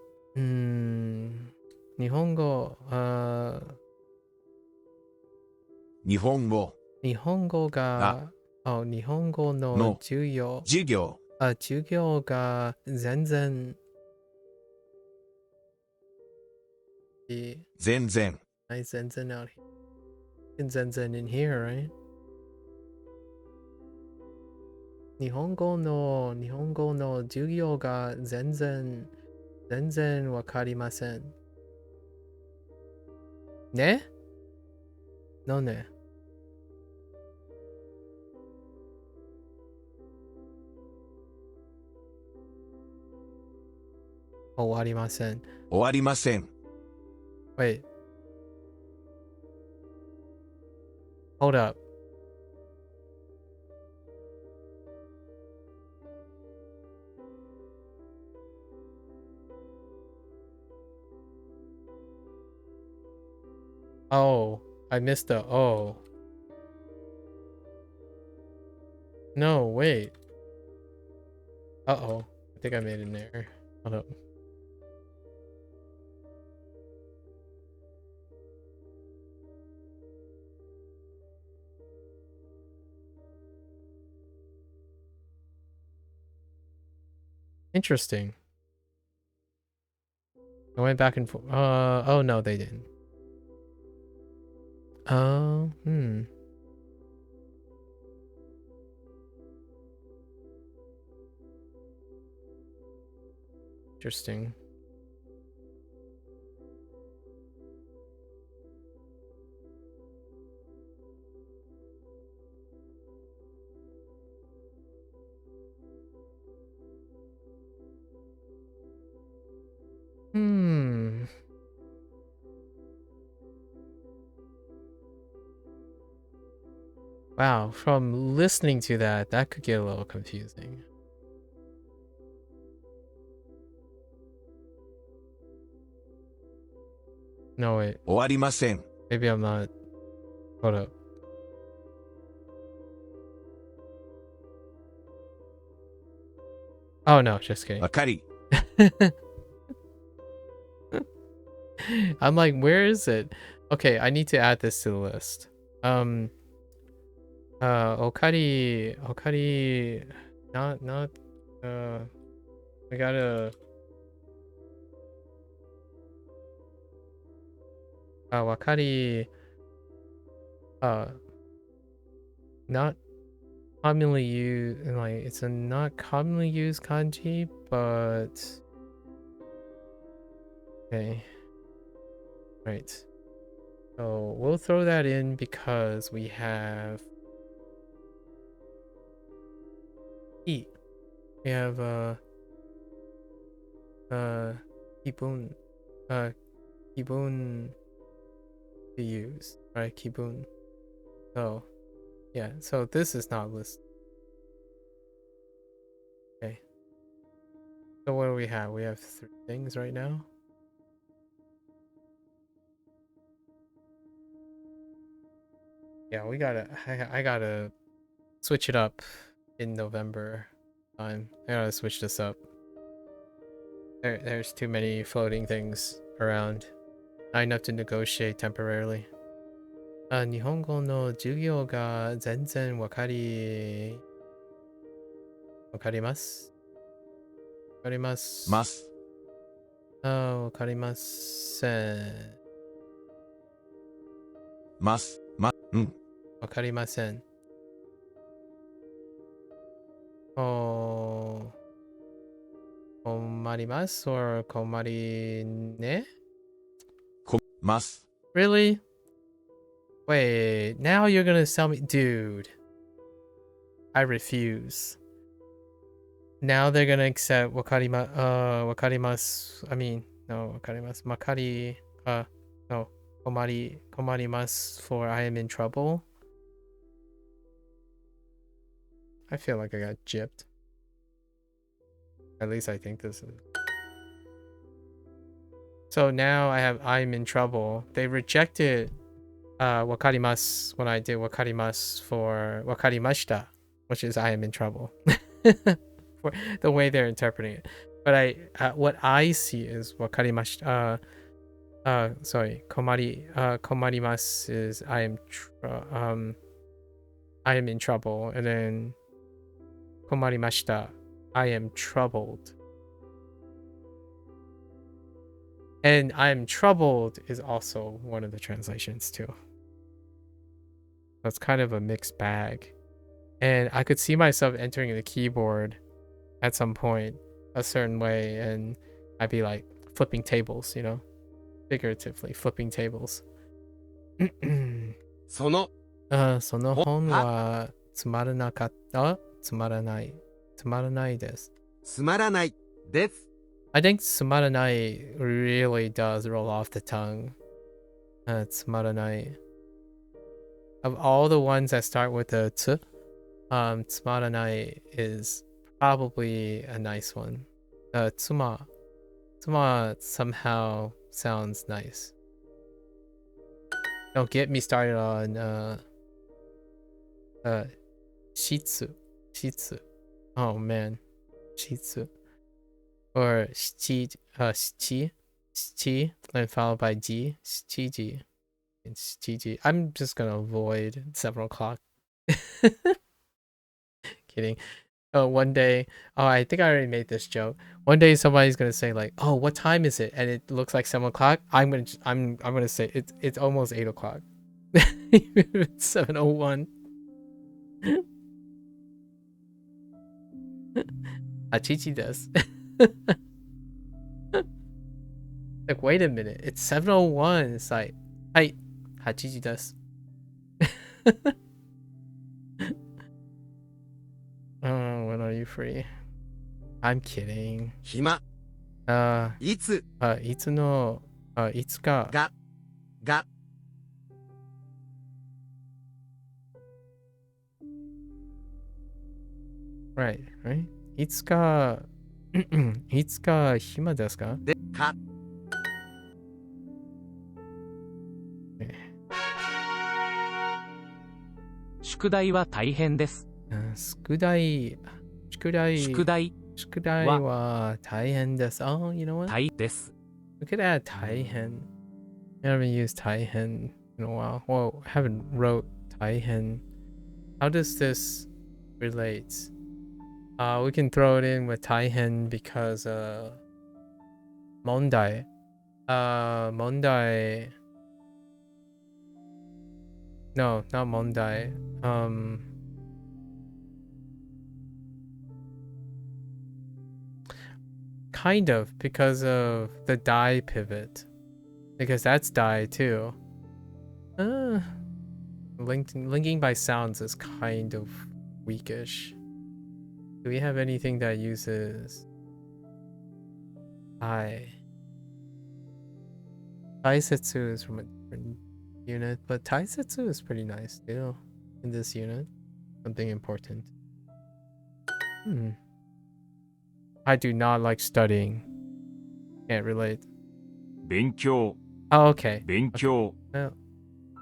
日本語日本語日本語の授業が全然全然 out here.全然 in here, right? 日本語の授業が全然わかりません。ね？なんで？終わりません。終わりません。Wait. Hold up. Oh, I missed the O. No, wait. Uh-oh. I think I made an error. Hold up. Interesting. I went back and forth. Oh no, they didn't. Interesting. Wow, from listening to that could get a little confusing. No, wait. 終わりません。 Maybe I'm not. Hold up. Oh no, just kidding. わかり。I'm like, where is it? Okay, I need to add this to the list. Okari, not, I gotta, wakari, not commonly used, like, it's a not commonly used kanji, but, okay, right. So we'll throw that in because we have E. We have kibun to use, right? Kibun. So yeah, so this is not listed. So what do we have? We have 3 things right now. Yeah, we gotta. I gotta switch it up in November time. I gotta switch this up. There's too many floating things around. Not enough to negotiate temporarily. 日本語の授業が全然わかります。わかります。ます。わかりません。ます。うん。わかりません。困ります or 困りね? ます。 Really? Wait, now you're gonna tell me, dude. I refuse. Now they're gonna accept wakarimasu. I mean, no, wakarimasu. No, komarimasu for I am in trouble. I feel like I got gypped. At least I think this is. So now I have I'm in trouble. They rejected wakarimasu when I did wakarimasu for wakarimashita, which is I am in trouble. For the way they're interpreting it. But what I see is wakarimashita. Komarimasu is I am in trouble, and then komarimashita, I am troubled. And I am troubled is also one of the translations too. So it's kind of a mixed bag. And I could see myself entering the keyboard at some point a certain way, and I'd be like flipping tables, you know? Figuratively flipping tables. その本はつまらなかった。つまらない。つまらないです。つまらないです。 I think つまらない really does roll off the tongue. つまらない. Of all the ones that start with a つまらない is probably a nice one. つま somehow sounds nice. Don't get me started on shitsu. Oh man, shitsu. Or shichi, and followed by ji, shichiji. And shichiji. I'm just gonna avoid 7 o'clock. Kidding. Oh, one day, I think I already made this joke. One day somebody's gonna say like, "Oh, what time is it?" And it looks like 7 o'clock. I'm gonna say it's almost 8 o'clock. It's 7:01. Achichi does. Like, wait a minute, it's 7:01. It's like, hi, Hachichi does. When are you free? I'm kidding. 暇いついつのいつかが Right. いつか暇ですか? でか 宿題は大変です。宿題は大変です. Oh, you know what? 大です。 We could add 大変. I haven't used 大変 in a while. Well, I haven't wrote 大変. How does this relate? We can throw it in with 大変 because 問題. No, not 問題. Kind of, because of the die pivot. Because that's die too. Linking by sounds is kind of weakish. Do we have anything that uses I? Taisetsu is from a different unit, but Taisetsu is pretty nice too in this unit. Something important. I do not like studying. Can't relate. 勉強 Oh, okay. 勉強 No,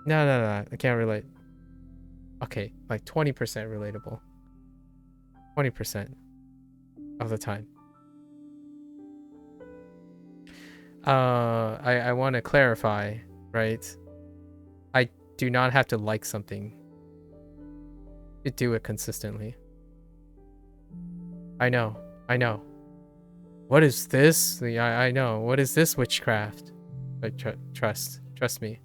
no. I can't relate. Okay, like 20% relatable. 20% of the time. I want to clarify, right? I do not have to like something to do it consistently. I know. What is this? I know. What is this witchcraft? Like, trust me.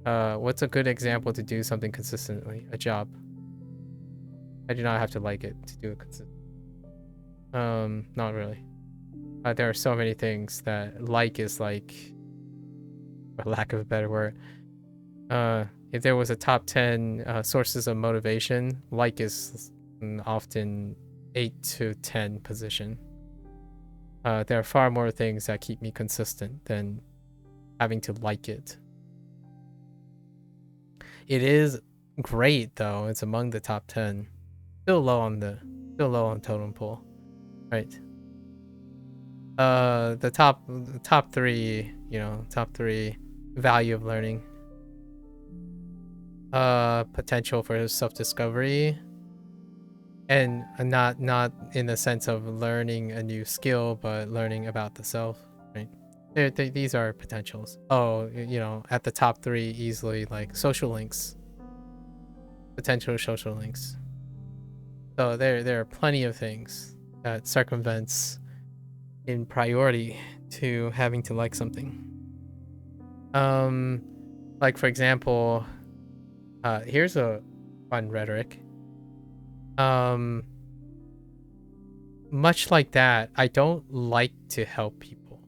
What's a good example to do something consistently? A job. I do not have to like it to do it consistently. Not really. There are so many things that like is like, for lack of a better word. If there was a top 10 sources of motivation, like is often 8 to 10 position. There are far more things that keep me consistent than having to like it. It is great though. It's among the top 10. Still low on totem pole, right? The top 3, top 3 value of learning. Potential for self-discovery, and not in the sense of learning a new skill, but learning about the self, right? These are potentials. Oh, at the top 3 easily, like social links, potential social links. So there are plenty of things that circumvents in priority to having to like something. Like for example, here's a fun rhetoric. Much like that, I don't like to help people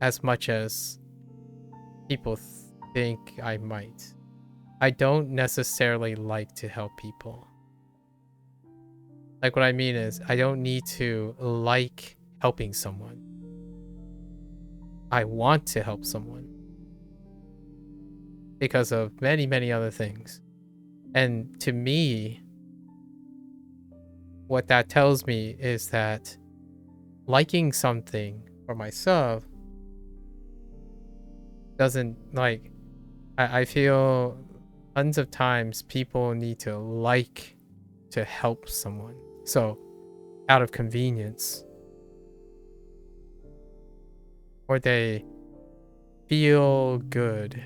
as much as people think I might. I don't necessarily like to help people. Like what I mean is, I don't need to like helping someone. I want to help someone because of many, many other things. And to me, what that tells me is that liking something for myself doesn't, like, I feel tons of times people need to like to help someone. So out of convenience, or they feel good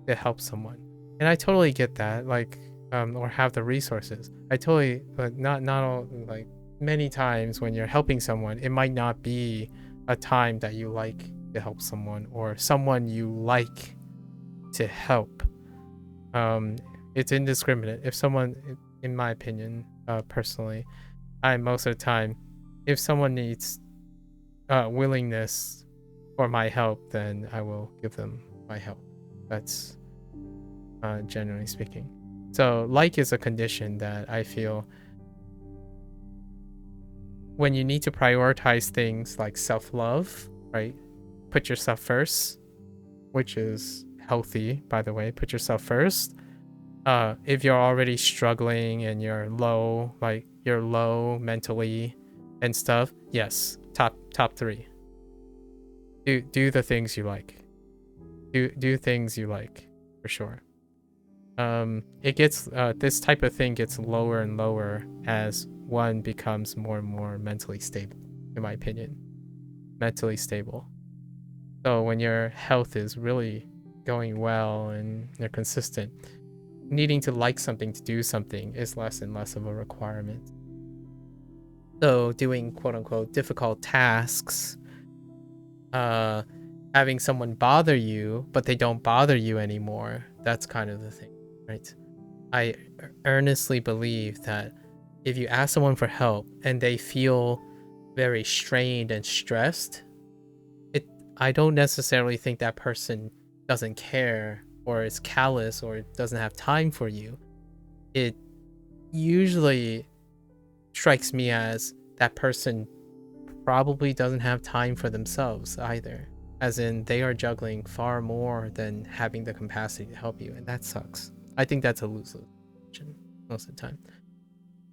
to help someone. And I totally get that, like, or have the resources. I totally, but not all, like, many times when you're helping someone, it might not be a time that you like to help someone or someone you like to help. It's indiscriminate. If someone, in my opinion, personally, most of the time, if someone needs willingness for my help, then I will give them my help. That's generally speaking. So like is a condition that I feel when you need to prioritize things like self-love, right? Put yourself first, which is healthy, by the way. Put yourself first. If you're already struggling and you're low, like you're low mentally and stuff, yes, top 3. Do the things you like. Do things you like, for sure. It gets this type of thing gets lower and lower as one becomes more and more mentally stable, in my opinion. Mentally stable. So when your health is really going well and you're consistent, needing to like something to do something is less and less of a requirement. So doing quote unquote difficult tasks, having someone bother you, but they don't bother you anymore, that's kind of the thing, right? I earnestly believe that if you ask someone for help and they feel very strained and stressed, I don't necessarily think that person doesn't care or is callous or doesn't have time for you. It usually strikes me as that person probably doesn't have time for themselves either. As in, they are juggling far more than having the capacity to help you, and that sucks. I think that's a lose-lose situation most of the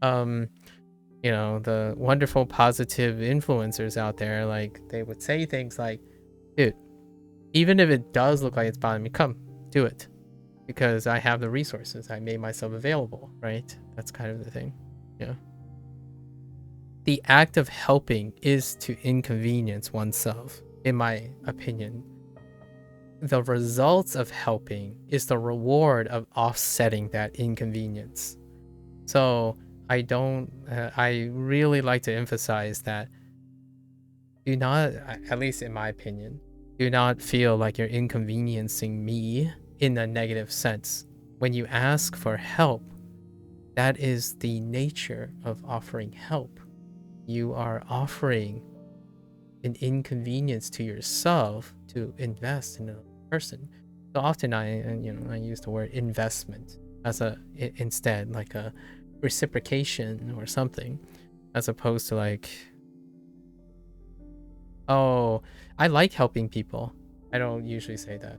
time. you know, the wonderful positive influencers out there, like they would say things like, dude, even if it does look like it's bothering me, come do it, because I have the resources, I made myself available, right? That's kind of the thing. Yeah, the act of helping is to inconvenience oneself, in my opinion. The results of helping is the reward of offsetting that inconvenience. So I really like to emphasize that do not, at least in my opinion, do not feel like you're inconveniencing me in a negative sense. When you ask for help, that is the nature of offering help. You are offering an inconvenience to yourself to invest in a person. So often I use the word investment as instead, like a reciprocation or something, as opposed to like, oh, I like helping people. I don't usually say that.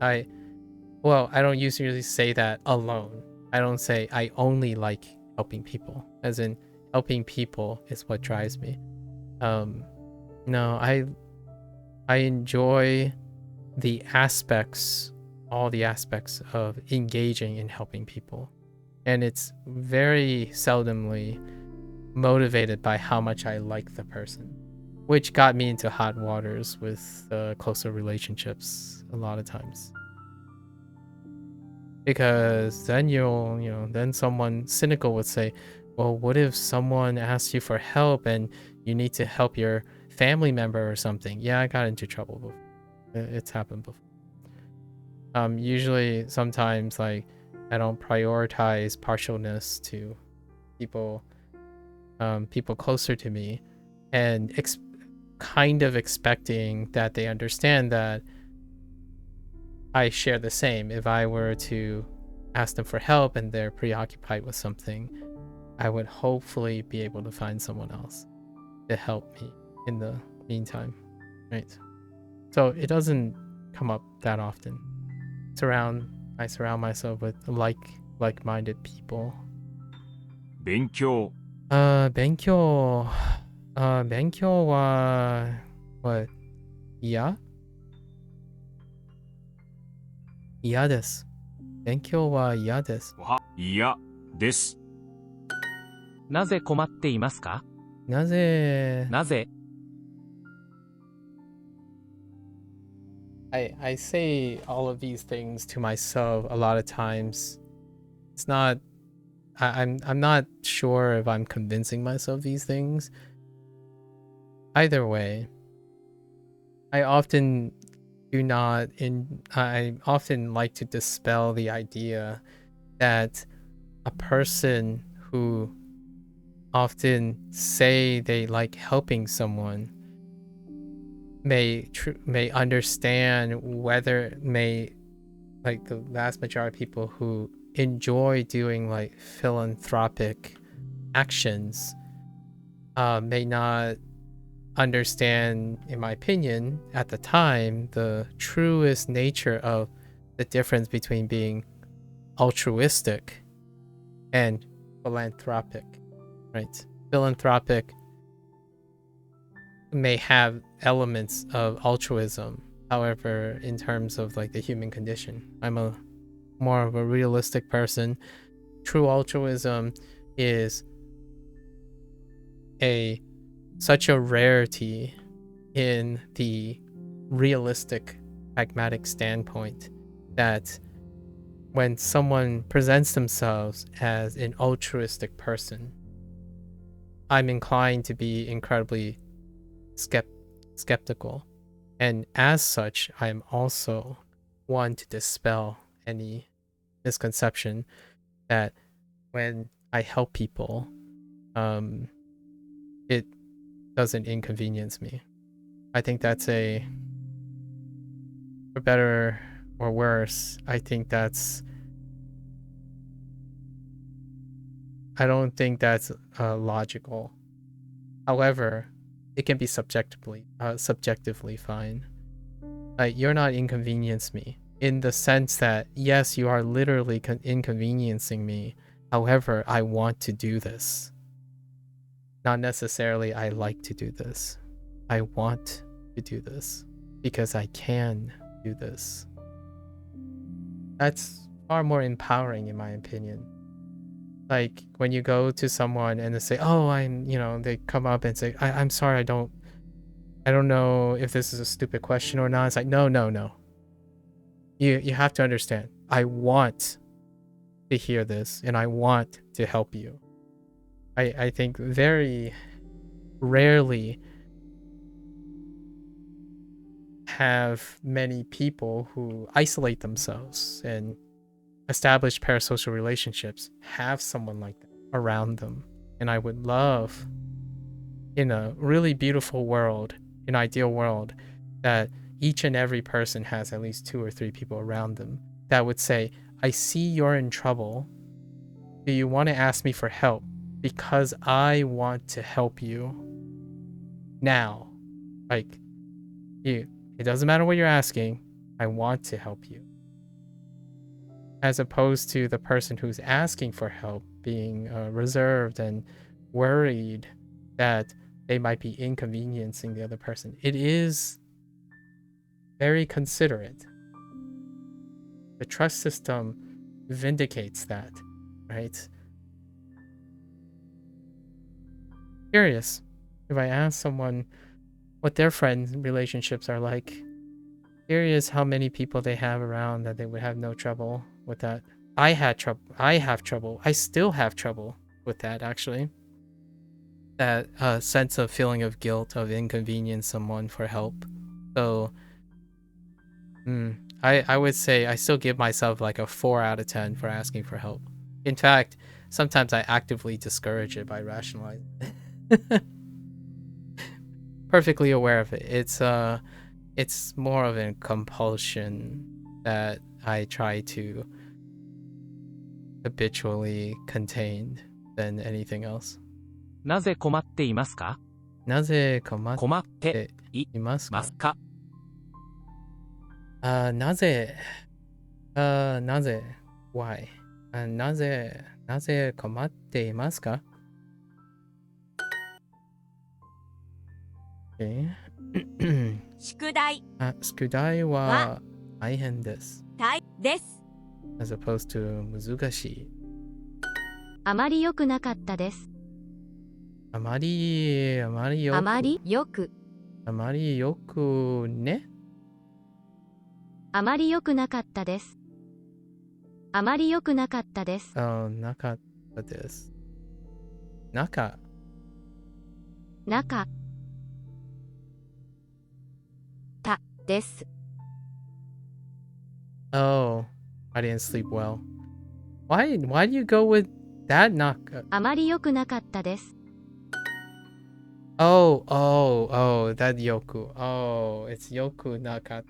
I don't usually say that alone. I don't say I only like helping people, as in helping people is what drives me. No, I enjoy all the aspects of engaging in helping people. And it's very seldomly motivated by how much I like the person, which got me into hot waters with closer relationships a lot of times. Because then then someone cynical would say, well, what if someone asks you for help and you need to help your family member or something? Yeah, I got into trouble before. It's happened before. Usually, sometimes, like, I don't prioritize partialness to people closer to me, and kind of expecting that they understand that I share the same. If I were to ask them for help and they're preoccupied with something, I would hopefully be able to find someone else to help me in the meantime, right? So it doesn't come up that often. I surround myself with like-minded people. 勉強勉強は what? 嫌です。勉強は嫌です。は嫌です。なぜ困っていますか？なぜ I say all of these things to myself a lot of times. It's not I'm not sure if I'm convincing myself these things. Either way, I often like to dispel the idea that a person who often say they like helping someone may understand like the vast majority of people who enjoy doing like philanthropic actions may not understand, in my opinion, at the time, the truest nature of the difference between being altruistic and philanthropic, right? Philanthropic may have elements of altruism. However, in terms of like the human condition, I'm more of a realistic person. True altruism is such a rarity in the realistic pragmatic standpoint that when someone presents themselves as an altruistic person, I'm inclined to be incredibly skeptical. And as such, I'm also one to dispel any misconception that when I help people, it doesn't inconvenience me. I think that's for better or worse, I don't think that's logical. However, it can be subjectively fine. Like, you're not inconvenience me in the sense that, yes, you are literally inconveniencing me. However, I want to do this. not necessarily I like to do this. I want to do this because I can do this. That's far more empowering in my opinion. Like when you go to someone and they say, oh, they come up and say, I'm sorry, I don't know if this is a stupid question or not. It's like, no. You have to understand. I want to hear this and I want to help you. I think very rarely have many people who isolate themselves and establish parasocial relationships have someone like that around them. And I would love, in a really beautiful world, an ideal world, that each and every person has at least 2 or 3 people around them that would say, I see you're in trouble. Do you want to ask me for help? Because I want to help you now. Like, it doesn't matter what you're asking. I want to help you. As opposed to the person who's asking for help being reserved and worried that they might be inconveniencing the other person. It is very considerate. The trust system vindicates that, right? Curious if I ask someone what their friend relationships are like. Curious how many people they have around that they would have no trouble with that. I have trouble. I still have trouble with that, actually. That sense of feeling of guilt, of inconvenience someone for help. So, I would say I still give myself like a 4 out of 10 for asking for help. In fact, sometimes I actively discourage it by rationalizing. Perfectly aware of it. It's more of a compulsion that I try to habitually contain than anything else. なぜ困っていますか？なぜ困っ困ってていいますか？ますか？なぜ why なぜ困っていますか？ Okay. 宿題宿題は大変です。です。 As opposed to 難しい。あまり良くなかったです。あまりよく。あまりよく。あまりよくね。あまり良くなかったです。あまり良くなかったです。なかったです。中たです。Oh, I didn't sleep well. Why do you go with that naka? あまり良くなかったです。Oh, that yoku. Oh, it's yoku nakatta.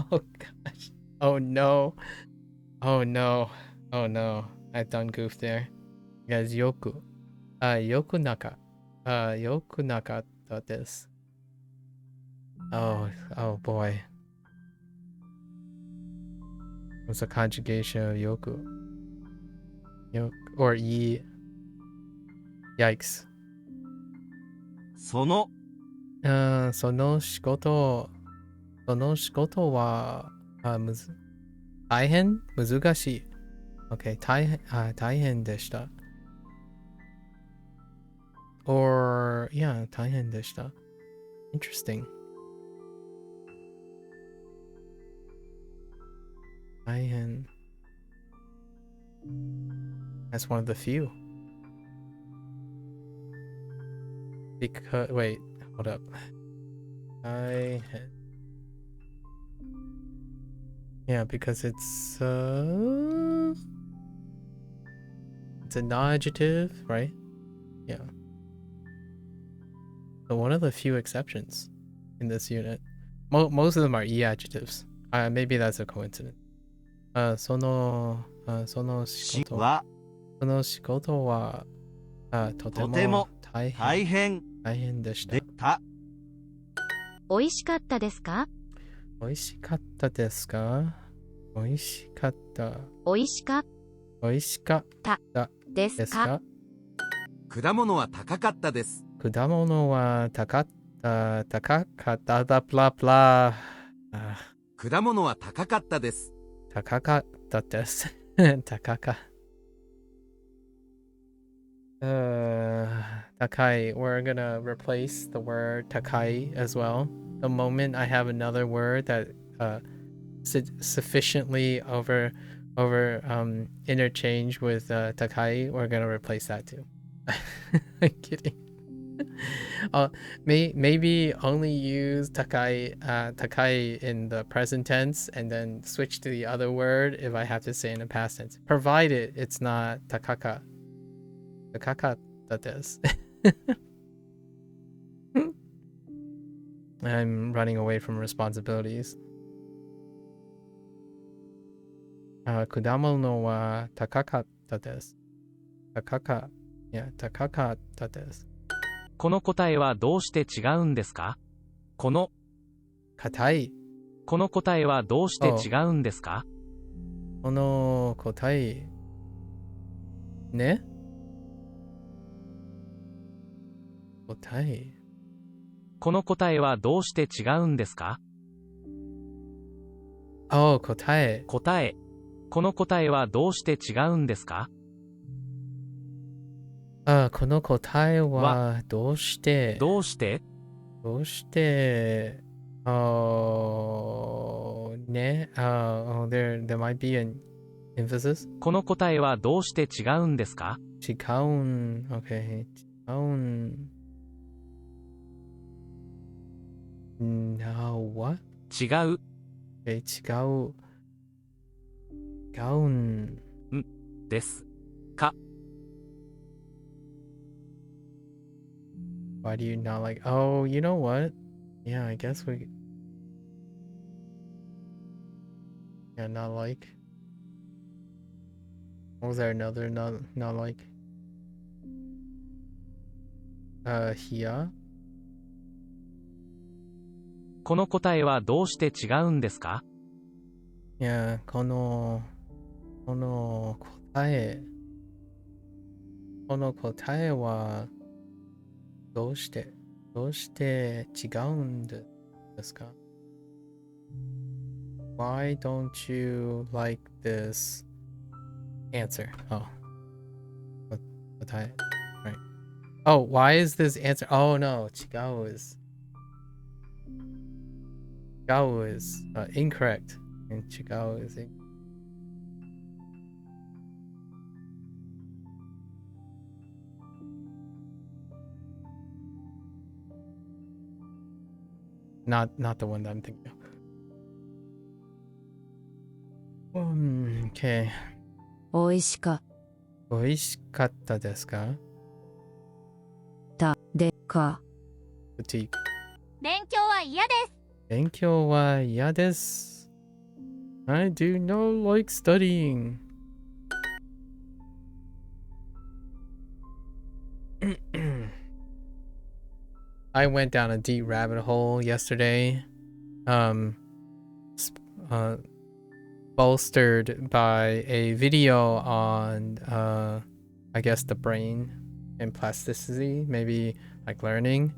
Oh gosh. Oh no. I've done goof there. Guys, yoku. Yoku nakatta desu. Oh boy. What's the conjugation of yoku? Or yi. Yikes. そのその仕事は大変難しい。Okay, 大変でした。Or, yeah, 大変でした。Interesting. 大変。That's one of the few. Because, wait, hold up. Yeah, because it's a non-adjective, right? Yeah. So one of the few exceptions in this unit. Most of them are e adjectives. Maybe that's a coincidence. その仕事はとても大変でした。美味しかったですか？美味しかったですか？美味しかった美味しかったですか？く果物は高かったです。果物は高かっただblah blah. 果物は高かったです。高かったです。高か。Takai. We're gonna replace the word takai as well. The moment I have another word that sufficiently over interchange with takai, we're gonna replace that too. I'm kidding. Maybe only use takai in the present tense and then switch to the other word if I have to say in the past tense, provided it's not takaka. Takaka desu. I'm running away from responsibilities. Kudamono wa takakatta desu. Takakatta desu. この答えはどうして違うんですか？この硬い。この答えはどうして違うんですか？この答えね。答え。この答えはどうして違うんですか？答え。答え。この答えはどうして違うんですか？この答えはどうしてどうしてね。there might be an emphasis. この答えはどうして違うんですか？違うん。Okay. 違うん。No, what? 違う。違う。違うんですか。Why do you not like? Oh, you know what? Yeah, I guess we. Yeah, not like. What was there another not like? Here. この答えはどうして違うんですか？ Yeah, この答えはどうして違うんですか？ Why don't you like this answer? Oh,答え. Right. Oh, why is this answer? Oh no, 違う is incorrect. And 違う is incorrect. Not the one that I'm thinking of. Okay. おいしか美味しかったですか？ったでか Critique. 勉強は嫌です。勉強は嫌です。I do not like studying. I went down a deep rabbit hole yesterday, bolstered by a video on, I guess, the brain and plasticity, maybe like learning.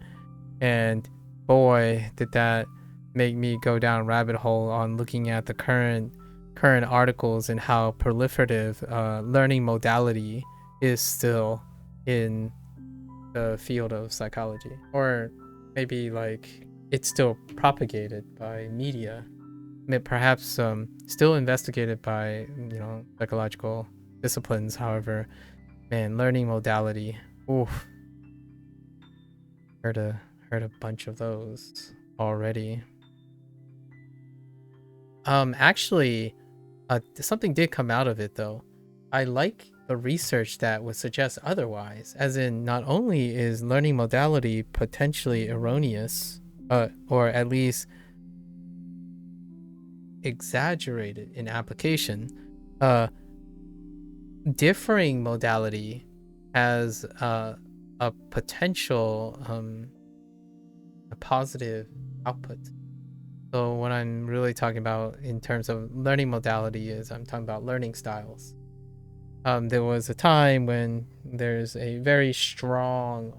And boy, did that make me go down a rabbit hole on looking at the current articles and how proliferative learning modality is still in the field of psychology, or maybe like it's still propagated by media, perhaps still investigated by psychological disciplines. However, man, learning modality, oof, heard a bunch of those already. Actually, something did come out of it though. I like the research that would suggest otherwise, as in not only is learning modality potentially erroneous, or at least exaggerated in application, differing modality has a potential a positive output. So what I'm really talking about in terms of learning modality is I'm talking about learning styles. There was a time when there's a very strong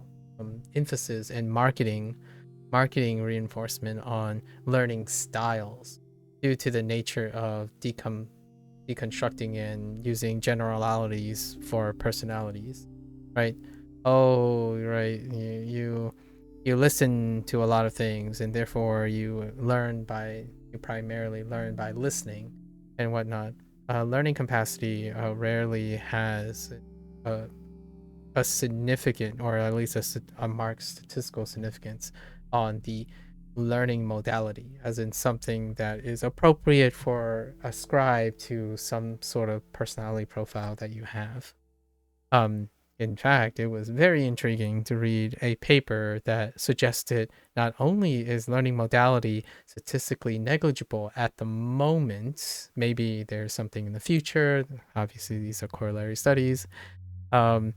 emphasis in marketing reinforcement on learning styles due to the nature of deconstructing and using generalities for personalities, right? Oh, right. You listen to a lot of things, and therefore you primarily learn by listening and whatnot. Learning capacity rarely has a significant, or at least a marked statistical significance on the learning modality, as in something that is appropriate for ascribe to some sort of personality profile that you have. In fact, it was very intriguing to read a paper that suggested not only is learning modality statistically negligible at the moment, maybe there's something in the future. Obviously, these are corollary studies. A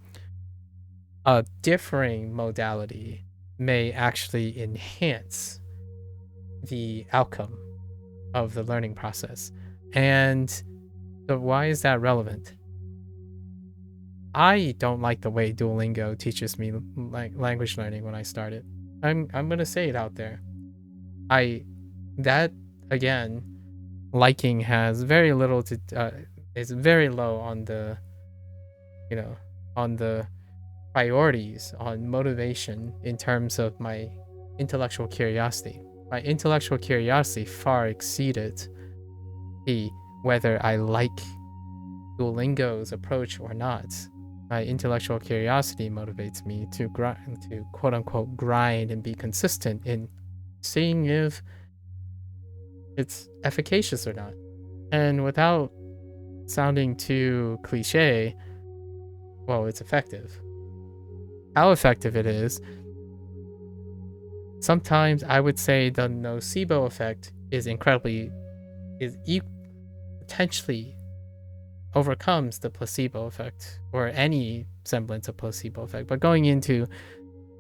differing modality may actually enhance the outcome of the learning process. And so why is that relevant? I don't like the way Duolingo teaches me language learning when I started. I'm gonna say it out there. Liking has very little to is very low on the on the priorities, on motivation in terms of my intellectual curiosity. My intellectual curiosity far exceeded whether I like Duolingo's approach or not. My intellectual curiosity motivates me to quote unquote grind and be consistent in seeing if it's efficacious or not. And without sounding too cliche, well, it's effective. How effective it is, sometimes I would say the nocebo effect is potentially overcomes the placebo effect, or any semblance of placebo effect. But going into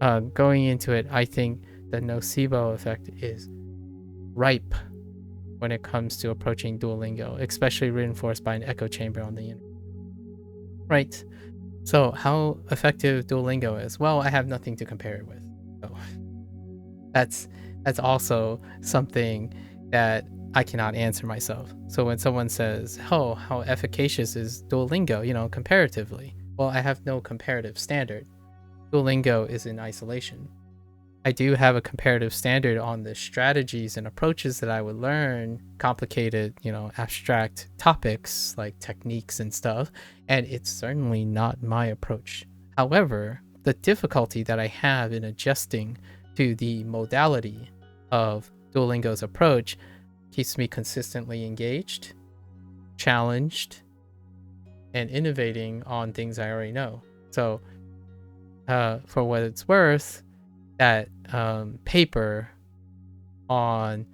it, I think the nocebo effect is ripe when it comes to approaching Duolingo, especially reinforced by an echo chamber on the internet. Right. So how effective Duolingo is? Well, I have nothing to compare it with. So that's also something that I cannot answer myself. So when someone says, "Oh, how efficacious is Duolingo?" Comparatively, well, I have no comparative standard. Duolingo is in isolation. I do have a comparative standard on the strategies and approaches that I would learn complicated, abstract topics like techniques and stuff, and it's certainly not my approach. However, the difficulty that I have in adjusting to the modality of Duolingo's approach keeps me consistently engaged, challenged, and innovating on things I already know. So, for what it's worth, that paper on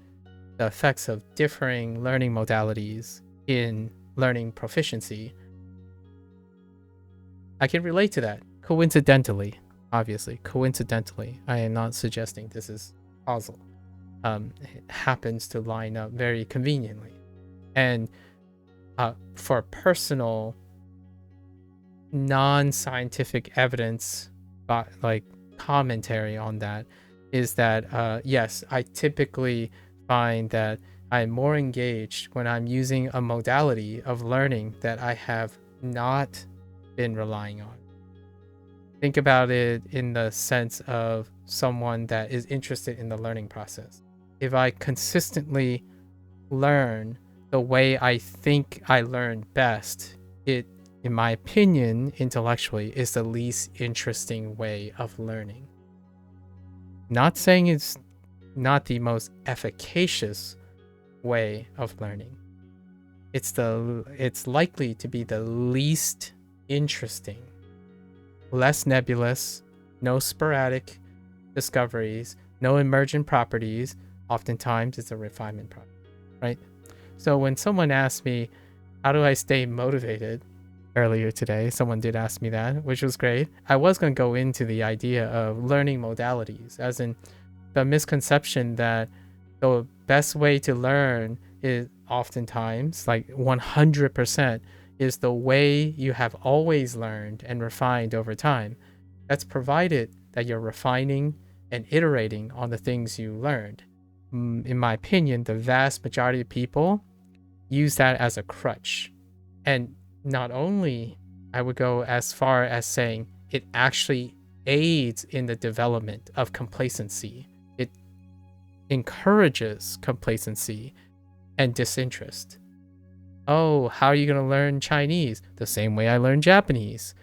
the effects of differing learning modalities in learning proficiency, I can relate to that coincidentally. Obviously, coincidentally. I am not suggesting this is causal. It happens to line up very conveniently. And for personal non-scientific evidence, like commentary on that, is that yes, I typically find that I'm more engaged when I'm using a modality of learning that I have not been relying on. Think about it in the sense of someone that is interested in the learning process. If I consistently learn the way I think I learn best, it, in my opinion, intellectually, is the least interesting way of learning. Not saying it's not the most efficacious way of learning. It's likely to be the least interesting, less nebulous, no sporadic discoveries, no emergent properties. Oftentimes it's a refinement product, right? So when someone asked me, how do I stay motivated? Earlier today, someone did ask me that, which was great. I was going to go into the idea of learning modalities, as in the misconception that the best way to learn is oftentimes, like 100%, is the way you have always learned and refined over time. That's provided that you're refining and iterating on the things you learned. In my opinion, the vast majority of people use that as a crutch. And not only, I would go as far as saying it actually aids in the development of complacency. It encourages complacency and disinterest. Oh, how are you going to learn Chinese? The same way I learned Japanese.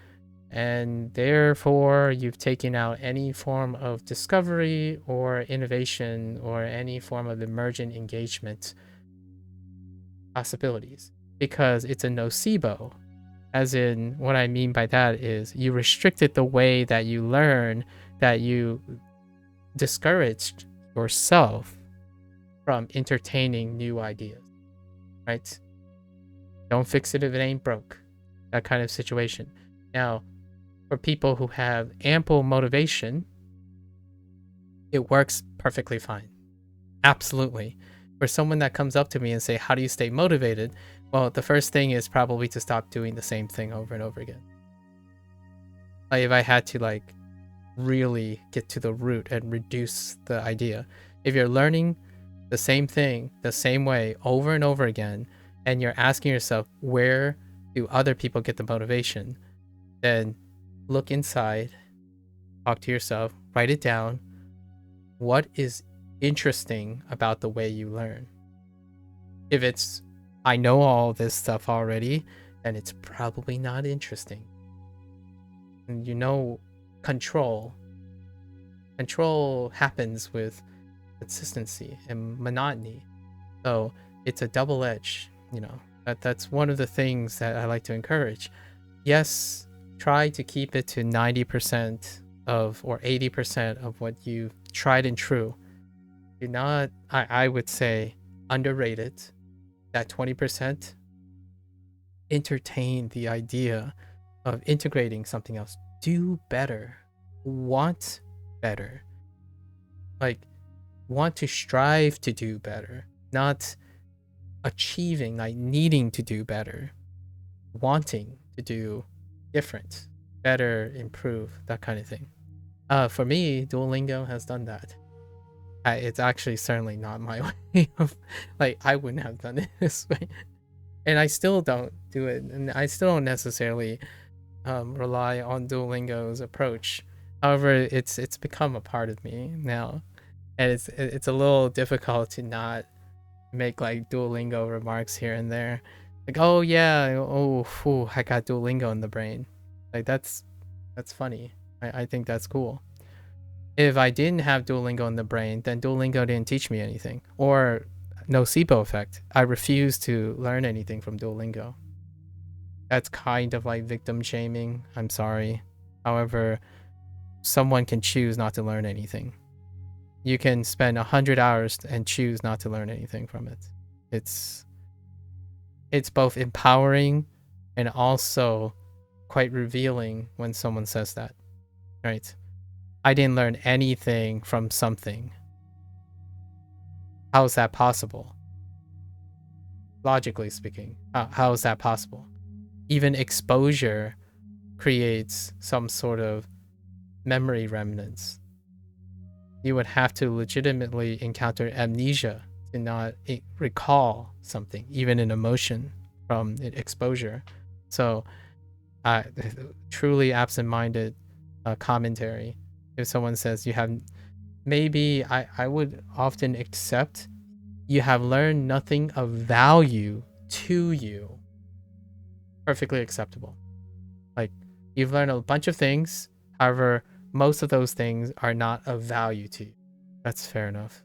And therefore, you've taken out any form of discovery or innovation or any form of emergent engagement possibilities, because it's a nocebo. As in, what I mean by that is you restricted the way that you learn, that you discouraged yourself from entertaining new ideas, right? Don't fix it if it ain't broke. That kind of situation. Now, for people who have ample motivation, it works perfectly fine. Absolutely. For someone that comes up to me and say, how do you stay motivated? Well, the first thing is probably to stop doing the same thing over and over again. Like if I had to like really get to the root and reduce the idea. If you're learning the same thing the same way over and over again, and you're asking yourself, where do other people get the motivation? Then look inside, talk to yourself, write it down. What is interesting about the way you learn? If it's, I know all this stuff already, then it's probably not interesting. And you know, control happens with consistency and monotony. So it's a double edge, you know. That's one of the things that I like to encourage. Yes, try to keep it to 90% of or 80% of what you tried and true. Do not, I would say, underrate it. That 20%, entertain the idea of integrating something else. Do better. Want better. Like, want to strive to do better. Not achieving, like needing to do better. Wanting to do different, better, improve, that kind of thing. For me, Duolingo has done that. It's actually certainly not my way of, like, I wouldn't have done it this way. And I still don't do it. And I still don't necessarily rely on Duolingo's approach. However, it's become a part of me now. And it's a little difficult to not make like Duolingo remarks here and there. Like, oh yeah, I got Duolingo in the brain. Like that's funny. I think that's cool. If I didn't have Duolingo in the brain, then Duolingo didn't teach me anything. Or nocebo effect. I refuse to learn anything from Duolingo. That's kind of like victim shaming. I'm sorry. However, someone can choose not to learn anything. You can spend 100 hours and choose not to learn anything from it. It's both empowering and also quite revealing when someone says that, right? I didn't learn anything from something. How is that possible? Logically speaking, how is that possible? Even exposure creates some sort of memory remnants. You would have to legitimately encounter amnesia to not recall something, even an emotion from exposure. So, truly absent-minded commentary. If someone says you have, maybe I would often accept you have learned nothing of value to you. Perfectly acceptable. Like, you've learned a bunch of things, however, most of those things are not of value to you. That's fair enough.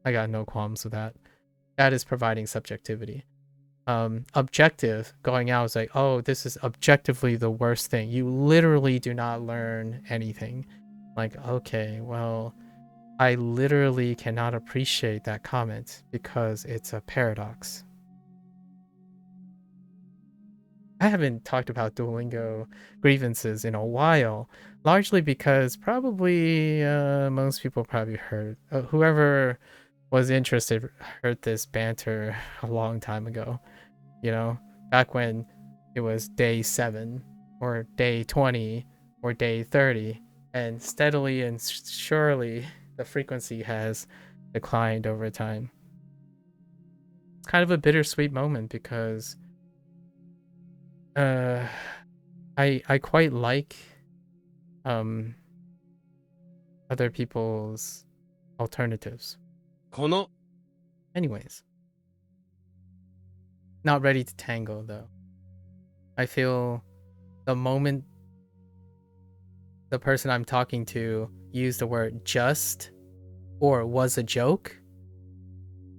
I got no qualms with that. That is providing subjectivity. Objective, going out is like, oh, this is objectively the worst thing. You literally do not learn anything. Like, okay, well, I literally cannot appreciate that comment because it's a paradox. I haven't talked about Duolingo grievances in a while, largely because probably most people probably heard, whoever was interested heard this banter a long time ago. You know, back when it was day 7 or day 20 or day 30, and steadily and surely the frequency has declined over time. It's kind of a bittersweet moment because I quite like other people's alternatives. Anyways, not ready to tango though. I feel the moment the person I'm talking to used the word just or was a joke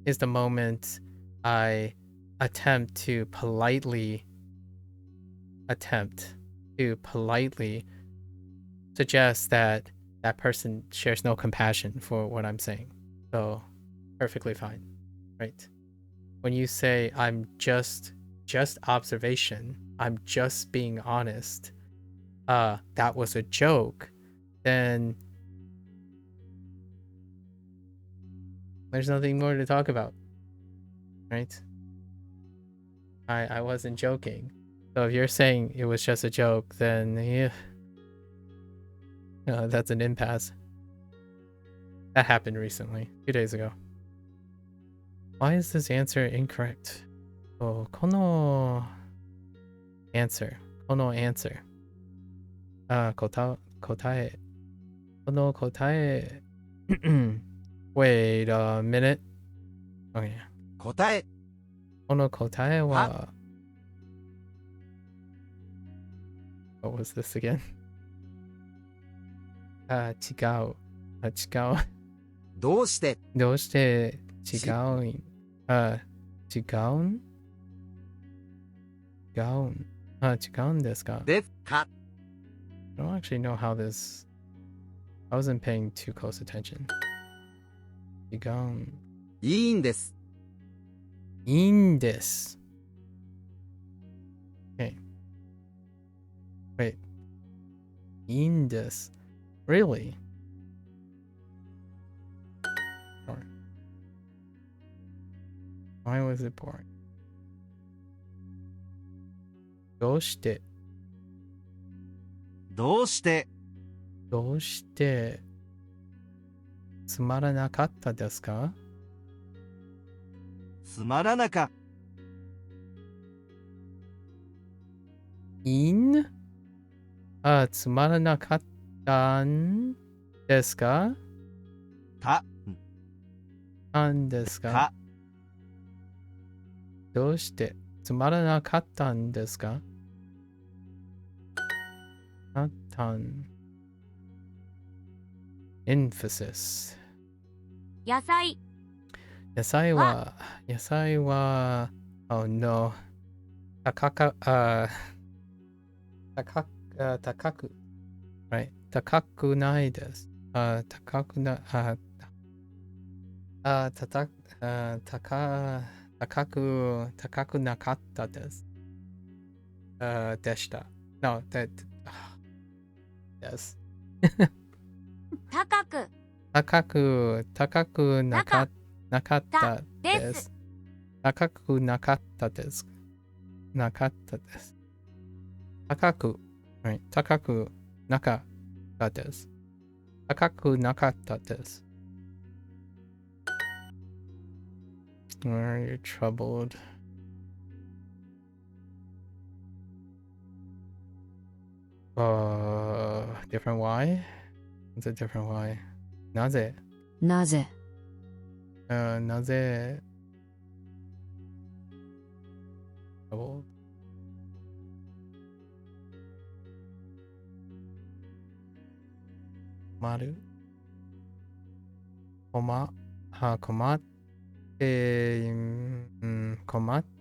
is the moment I attempt to politely suggest that that person shares no compassion for what I'm saying. So perfectly fine, right? When you say I'm just observation, I'm just being honest, that was a joke, then there's nothing more to talk about, right? I wasn't joking. So if you're saying it was just a joke, then yeah, that's an impasse. That happened recently, 2 days ago. Why is this answer incorrect? Oh, この answer. この answer. 答え。この答え。Wait a minute. Okay. 答え。この答えは What was this again? 違う。違う。どうして違うんですかですか I don't actually know how this... I wasn't paying too close attention. 違いいんです。いいんです。Okay. Wait. いいんです。Really? Boring. Why was it boring? どうしてつまらなかったですかつまらなかつまらなかったんですかなんですかどうしてつまらなかったんですかなったん Emphasis 野菜は Oh no 高く Right 高くないです高くなかったですでした No that Yes 高くなかったです。高くなかったです。高く right 高くなかったです。高くなかったです。Are you troubled? Different why? It's a different why. なぜなぜなぜ troubled? 困る困っ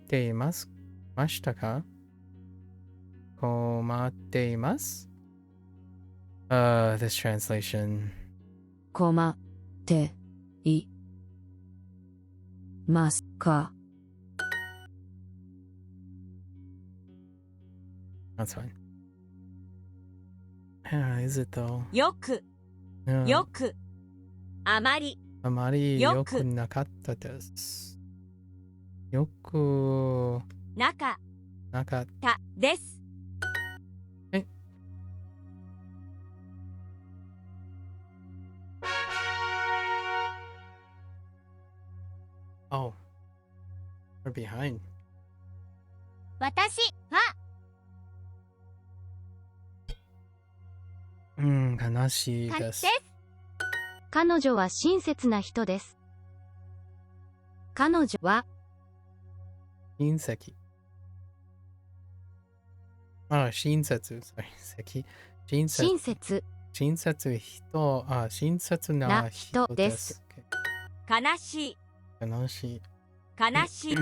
ていましたか困っています This translation 困っていますか That's fine. Is it though? よくあまりよくなかったです。よく中なかった。たです。Oh, we're behind. 私は悲しいです。彼女は親切な人です。彼女は親戚。親切。親切。親切人。親切な人です。悲しい。悲しい。悲しい。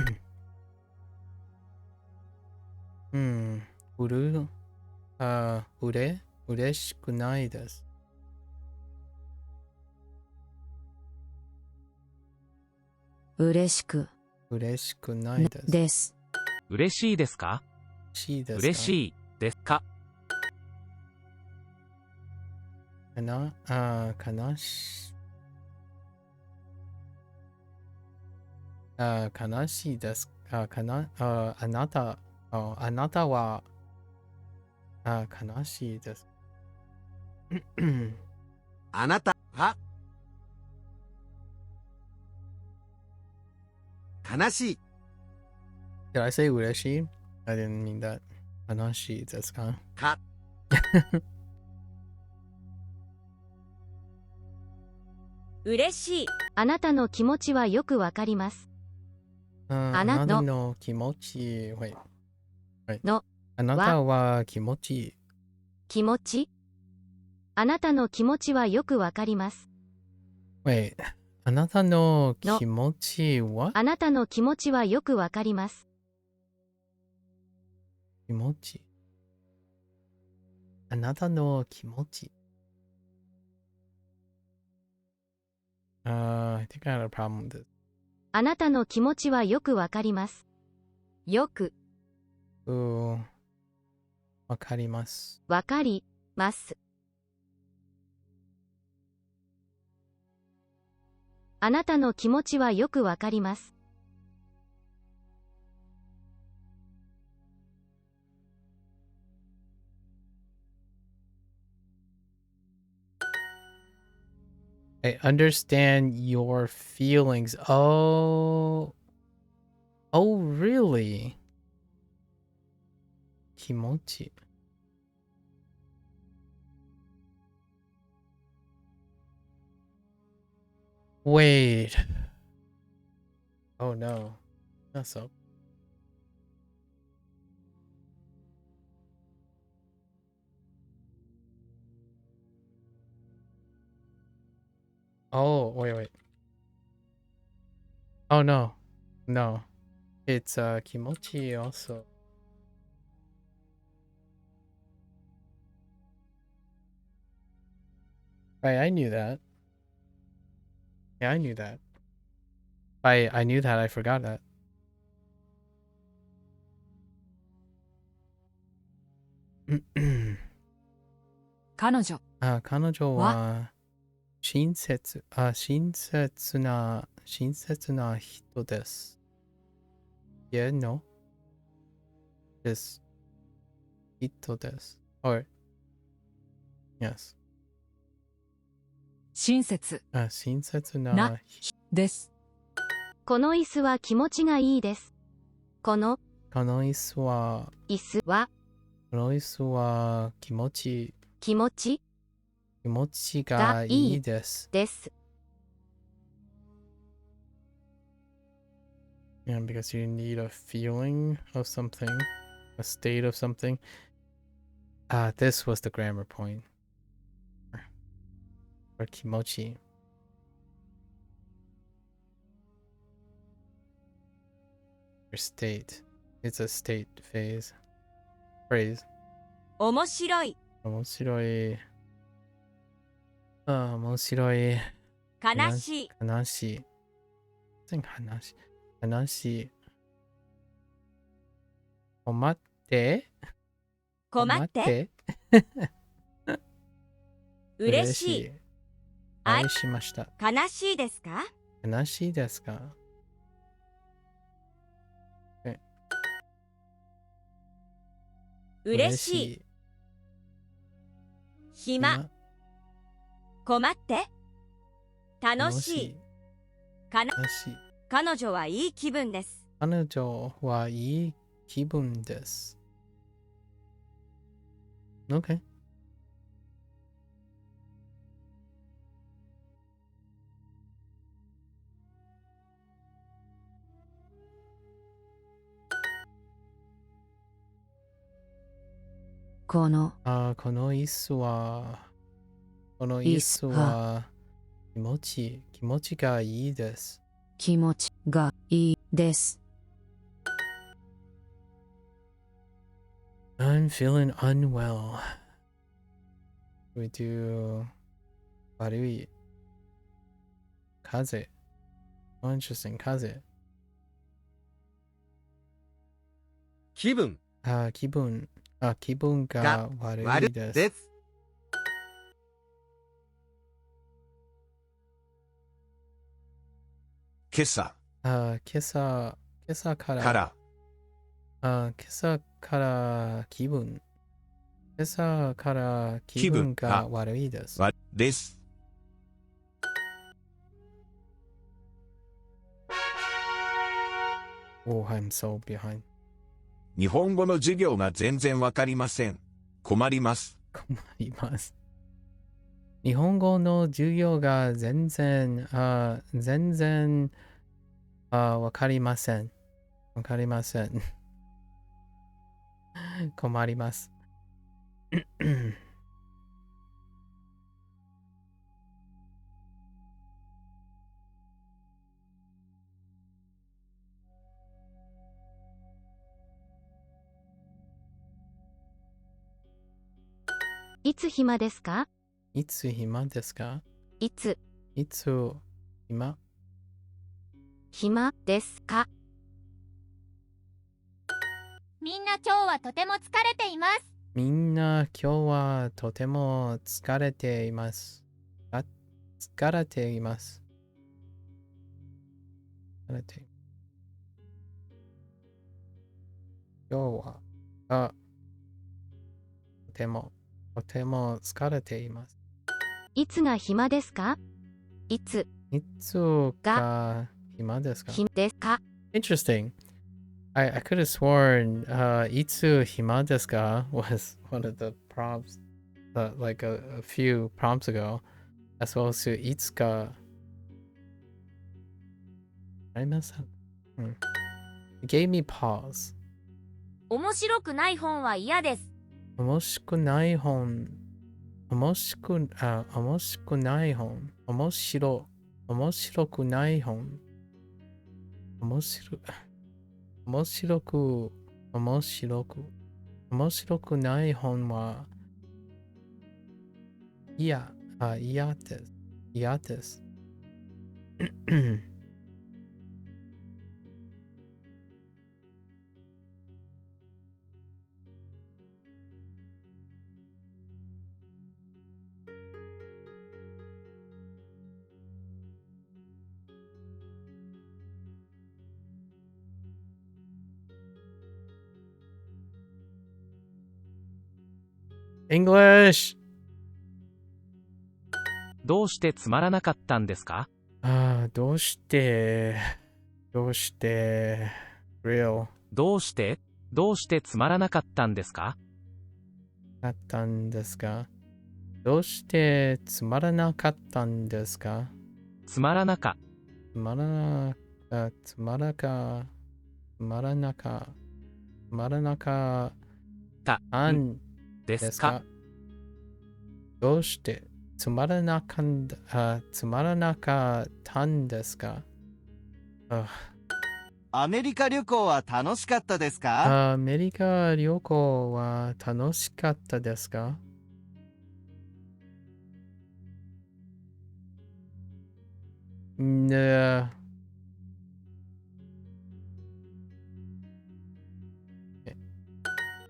嬉しくないです。嬉しくないです。です。嬉しいですか？嬉しいですか？悲しいです。あなたは悲しいです。あなたは悲しい。Did I say 嬉しい? I didn't mean that. 悲しいですか？か嬉しい。あなたの気持ちはよくわかります。あなたの気持ち、のあなたは気持ちいい。気持ち？あなたの気持ちはよくわかります。Wait, あなたの気持ちは？あなたの気持ちはよくわかります。気持ち。あなたの気持ち。I think I had a problem with this. あなたの気持ちはよくわかります。よく。わかります。わかります。あなたの気持ちはよくわかります。I understand your feelings. Oh, really? 気持ち。Wait. Oh no. Not so. Oh, wait. Oh no. No. It's kimochi also. Right, I knew that. Yeah, I knew that. I knew that, I forgot that. 彼女彼女は親切な人です。Yeah, no. です。人です。Or, yes. 親切親切なです。この椅子は気持ちがいいです。この椅子は気持ちがいいです。です。Yeah, because you need a feeling of something, a state of something. This was the grammar point. Or kimochi. Your state. It's a state phase. Phrase. 面白い。面白い。面白い。悲しい。悲しい。悲しい。困って。嬉しい。愛しました。悲しいですか？悲しいですか？嬉しい。暇。困って。楽しい。彼女はいい気分です。彼女はいい気分です。OK。この椅子は気持ちがいいです。気持ちがいいです。I'm feeling unwell. We do 悪い風。Oh, interesting. 風。気分気分が悪いです。今朝から今朝から気分が悪いです。です。Oh, I'm so behind. 日本語の授業が全然わかりません。困ります。日本語の授業が全然わかりません。困ります。いつ暇ですか？いつ暇ですか？いつ暇ですか？みんな今日はとても疲れています。みんな今日はとても疲れています。今日はとても疲れています。いつが暇ですか？いつが暇ですか？ですか？ Interesting. I could have sworn いつ暇ですか was one of the prompts like a few prompts ago, as well as to いつかありました。It gave me pause. 面白くない本は嫌です。面白くない本。面白くない本。面白くない本。面白くない本は嫌です。English! どうしてつまらなかったんですか？どうして real どうしてつまらなかったんですか？だったんですか？どうしてつまらなかったんですか？つまらなかったんですか？どうしてつまらなかったんですか？アメリカ旅行は楽しかったですか？アメリカ旅行は楽しかったですか？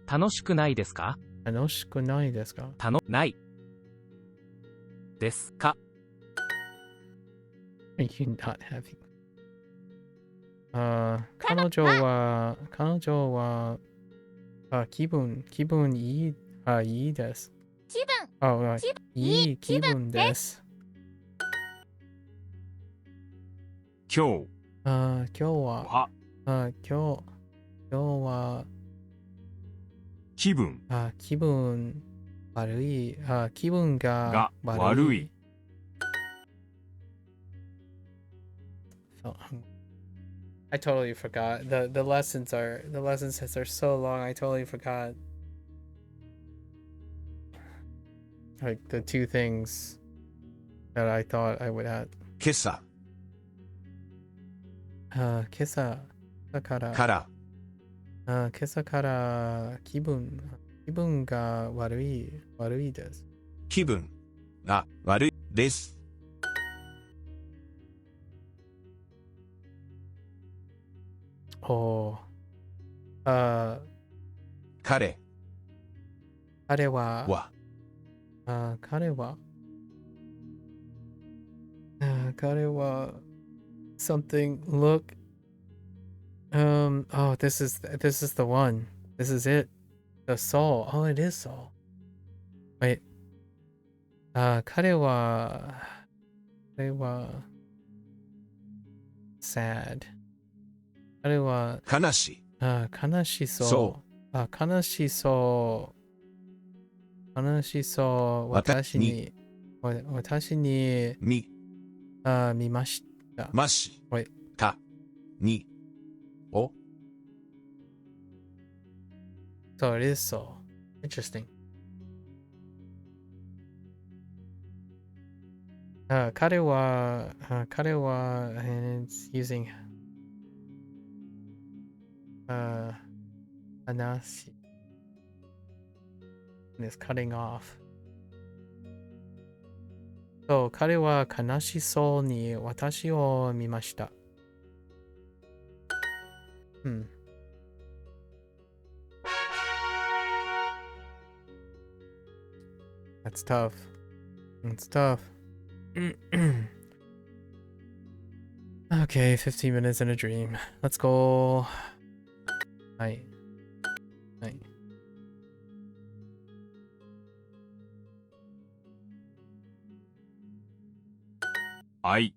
楽しくないですか？楽しくないですか？ないですか？ Are you not having? 彼女は気分いい、いいです。いい気分です。今日今日は、は今日は、気分気分悪い、気分がが悪い。悪い。So, I totally forgot. The lessons are so long. I totally forgot. Like the two things that I thought I would add. 今朝今朝から今朝から気分が悪いです。気分が悪いです。彼はsomething look this is the one. This is it. The soul. Oh, it is soul. Wait. 彼は sad. 彼は悲しそう。悲しそう。私に見ました。ましたにお So it is so interesting. 彼は and it's using 話 and it's cutting off. So 彼は悲しそうに私を見ました。That's tough. Okay, 15 minutes in a dream. Let's go. はい。はい。愛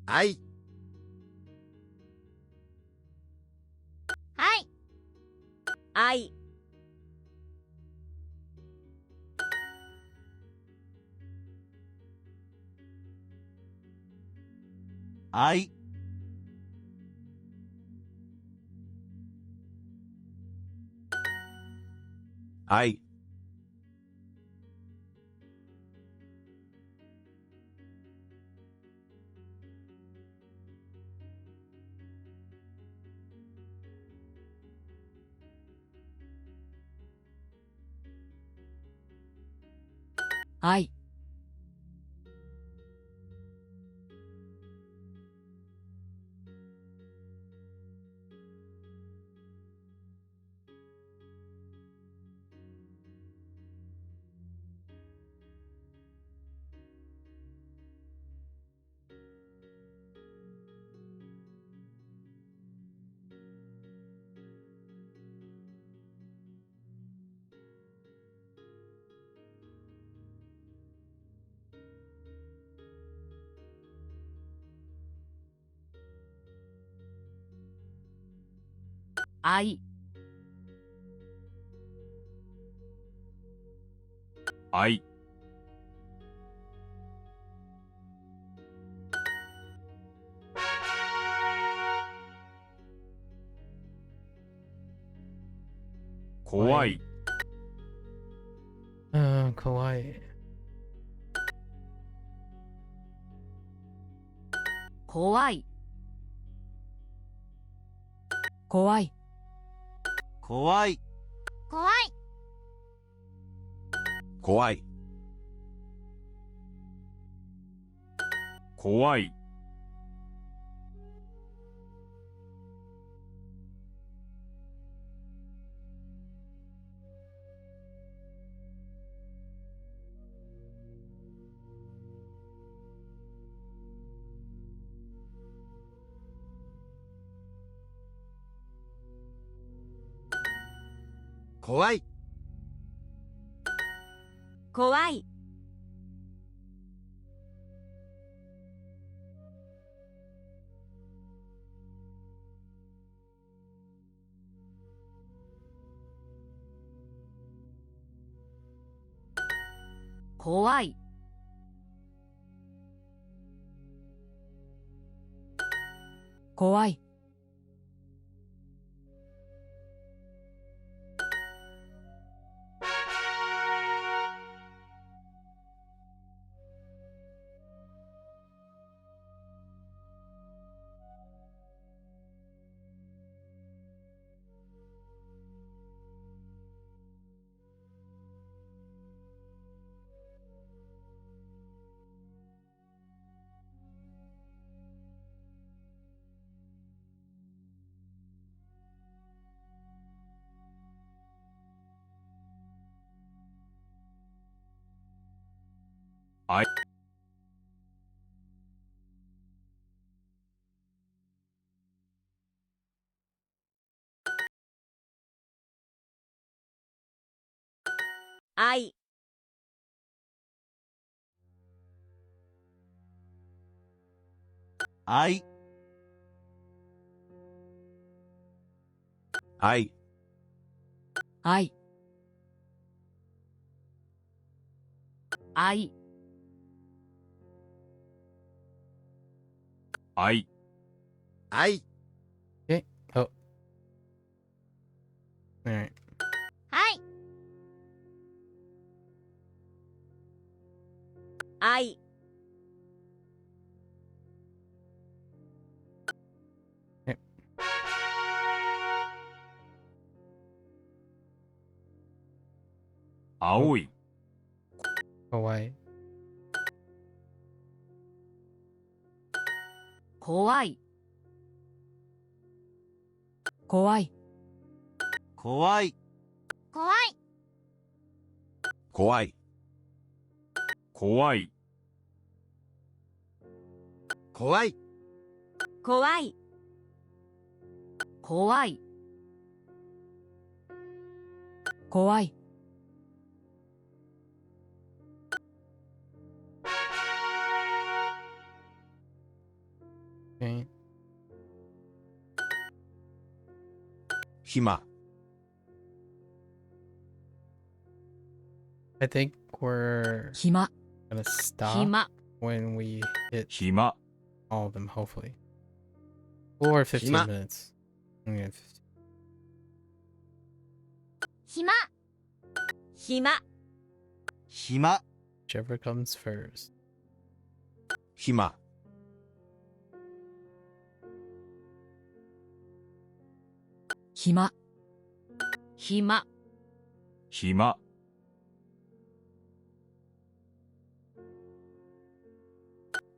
愛愛愛愛愛怖い。怖い。怖い怖い怖い怖い怖い怖い。怖い。怖い。怖い。怖い。あい。愛。愛。愛。愛。愛。あい。愛。 Okay. Oh. All right. はい。愛。Okay. 青い。怖い。怖い。怖い。怖い。怖い。怖い。怖い。怖い。怖い。怖い。怖い。Okay. 暇。I think we're 暇。 gonna stop 暇。 when we hit 暇。 all of them, hopefully. Or 15 暇。 minutes. Okay, 暇。暇。暇。 whichever comes first. 暇。暇。暇。暇。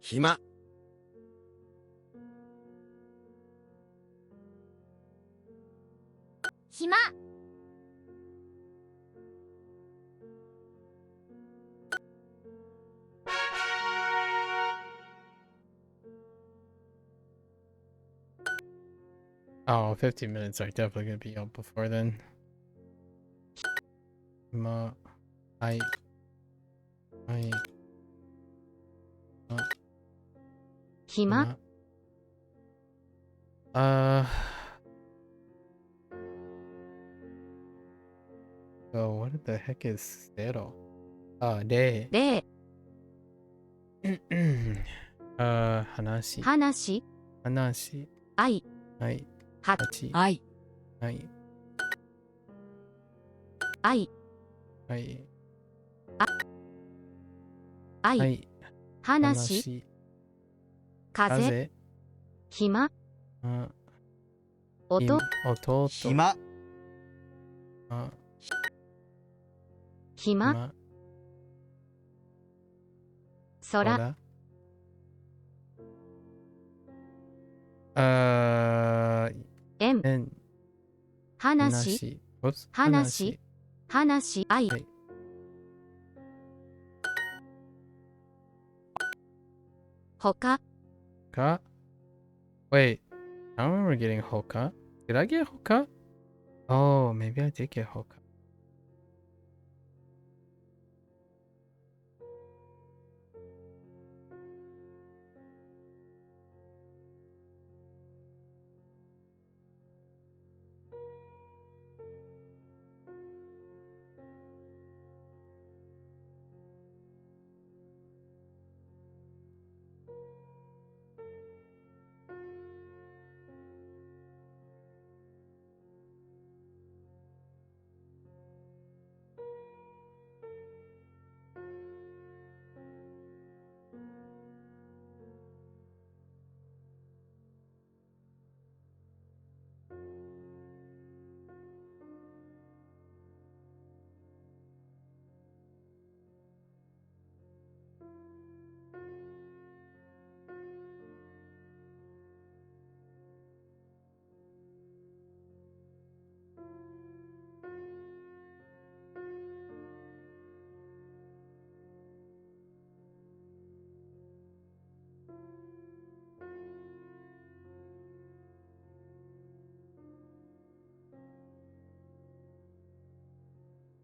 暇。暇。Oh, 15 minutes are definitely gonna be up before then. Ma, I, 暇 So what the heck is zero? De. 例 Hanashi. 話 Hanashi. 愛 Hai. は Hachi. 愛。 Hai. 愛 Hai. 愛 Hai. 話 Hanashi. 風 Kaze. 暇 Ah, 音 Ototo. 暇。 Ah, 暇 hima. 空 Sora. 縁 En. 話 Hanashi. Whoops. 話 話愛はい他 Hoka? Wait, I don't remember getting Hoka. Did I get Hoka? Oh, maybe I did get Hoka.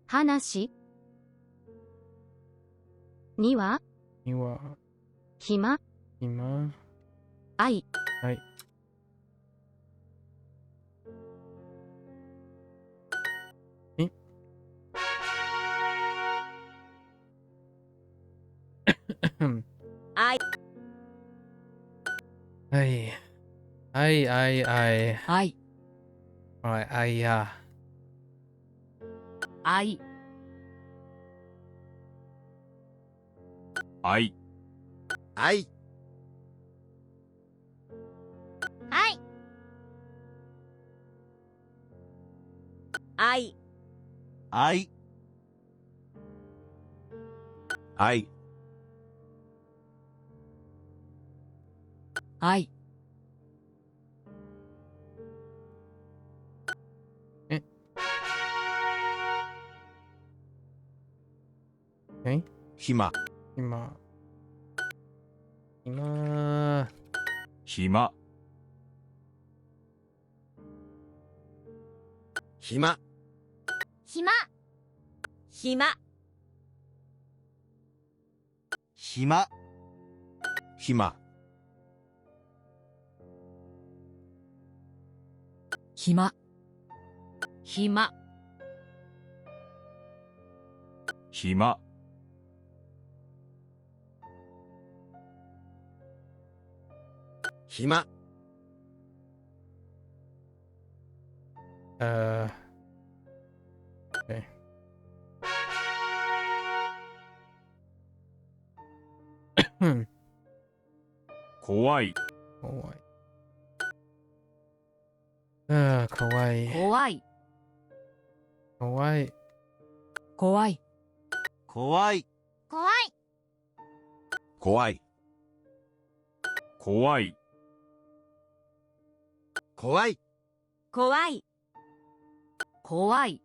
話には暇愛愛愛愛愛愛愛愛愛愛暇暇暇暇暇暇暇暇暇暇暇 Okay. Hmm. 怖い Kawaii. Kawaii. 怖い Kawaii. 怖い怖い怖い怖い怖い怖い怖い怖い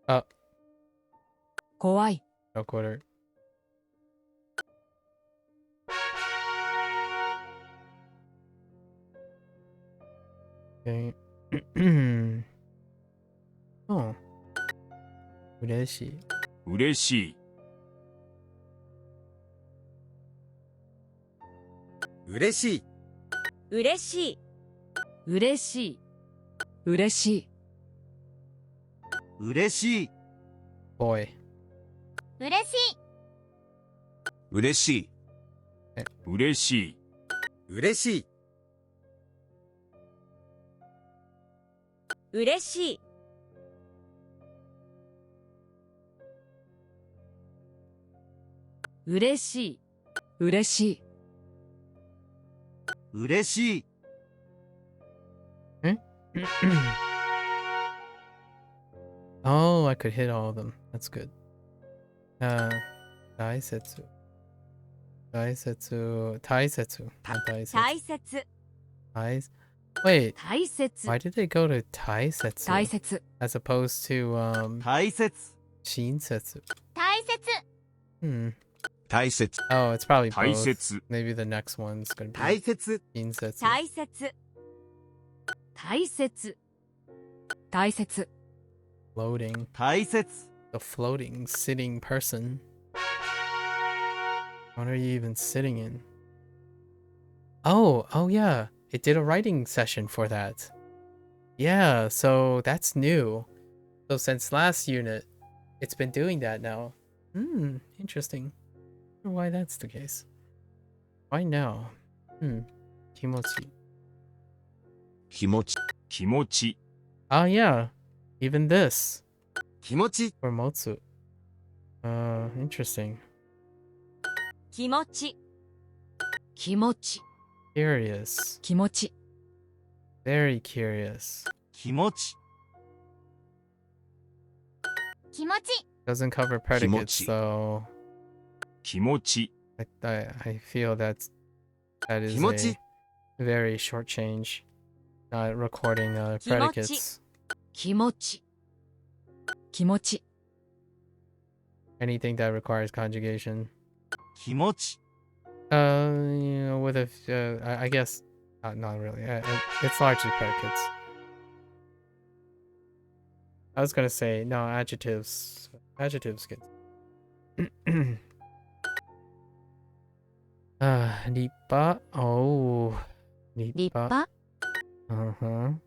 あ怖い No quarter. Okay. Oh. 嬉しい。嬉しい嬉しい嬉しい嬉しい嬉しい嬉しい Boy. 嬉しい嬉しい嬉しい嬉しい嬉しい嬉しい嬉しい嬉しい Oh, I could hit all of them. That's good. Daisetsu. Daisetsu. Taisetsu. Not Daisetsu. 大切 Wait, 大切 why did they go to Taisetsu 大切 as opposed to 大切 Shinsetsu? 大切 Hmm. 大切 Oh, it's probably 大 both. 切 Maybe the next one's gonna 大 be 切 Shinsetsu. 大切大切大切 Floating. 大切 The floating, sitting person. What are you even sitting in? Oh yeah. It did a writing session for that. Yeah, so that's new. So since last unit, it's been doing that now. Interesting. I wonder why that's the case. Why now? Kimochi. 気持ち気持ち Oh yeah. Even this. 気持ち For Motsu. Interesting. 気持ち気持ち Curious. 気持ち Very curious. 気持ち気持ち Doesn't cover predicates, Kimochi. so 気持ち I feel that is Kimochi. a very short change. Not recording Kimochi. predicates. 気持ち気持ち Anything that requires conjugation. 気持ち With I guess not really. It's largely predicates. I was gonna say no adjectives. Adjectives get. 立派 oh 立立派 uh-huh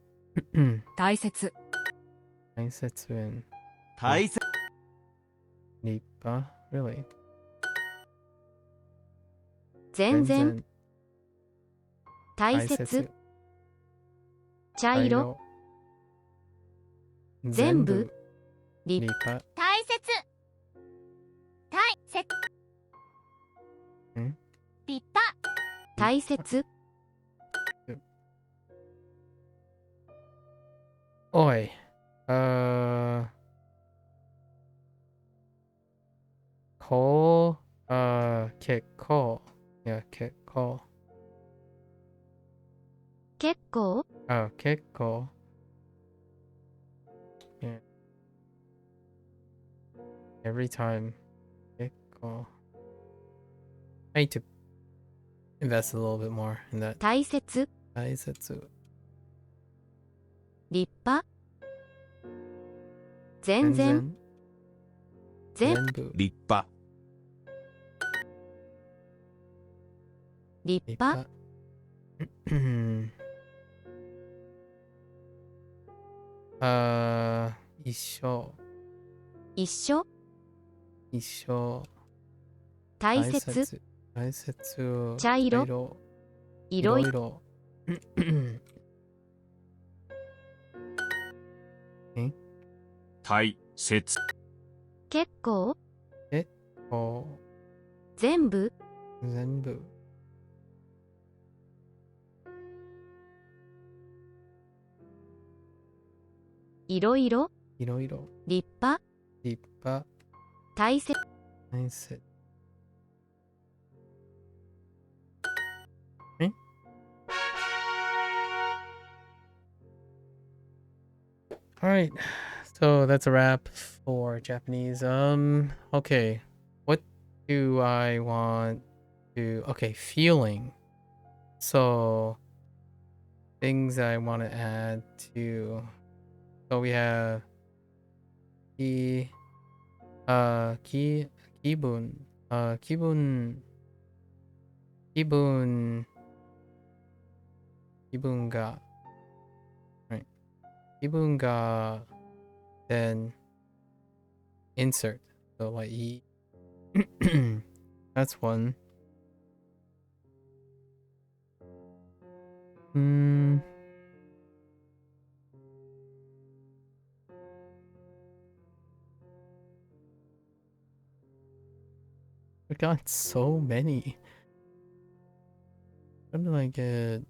大切大切園大切立派 really 全然大切茶色全部立立派大切大切ん立派大切おいこう結構いや結構結構結構 yeah. Every time 結構 I need to invest a little bit more in that 大切大切立派全然全部立派立派一緒一緒一緒大切大切茶色いろいろろ大切結構こ全部う全部いろいろいろいろ立派立派大切大切All right, so that's a wrap for Japanese. Okay, what do I want to? Okay, feeling. So things I want to add to. So we have ki, kibun, kibun ga. Right, kibun ga. Then insert. So like that's one. We got so many. How did I get?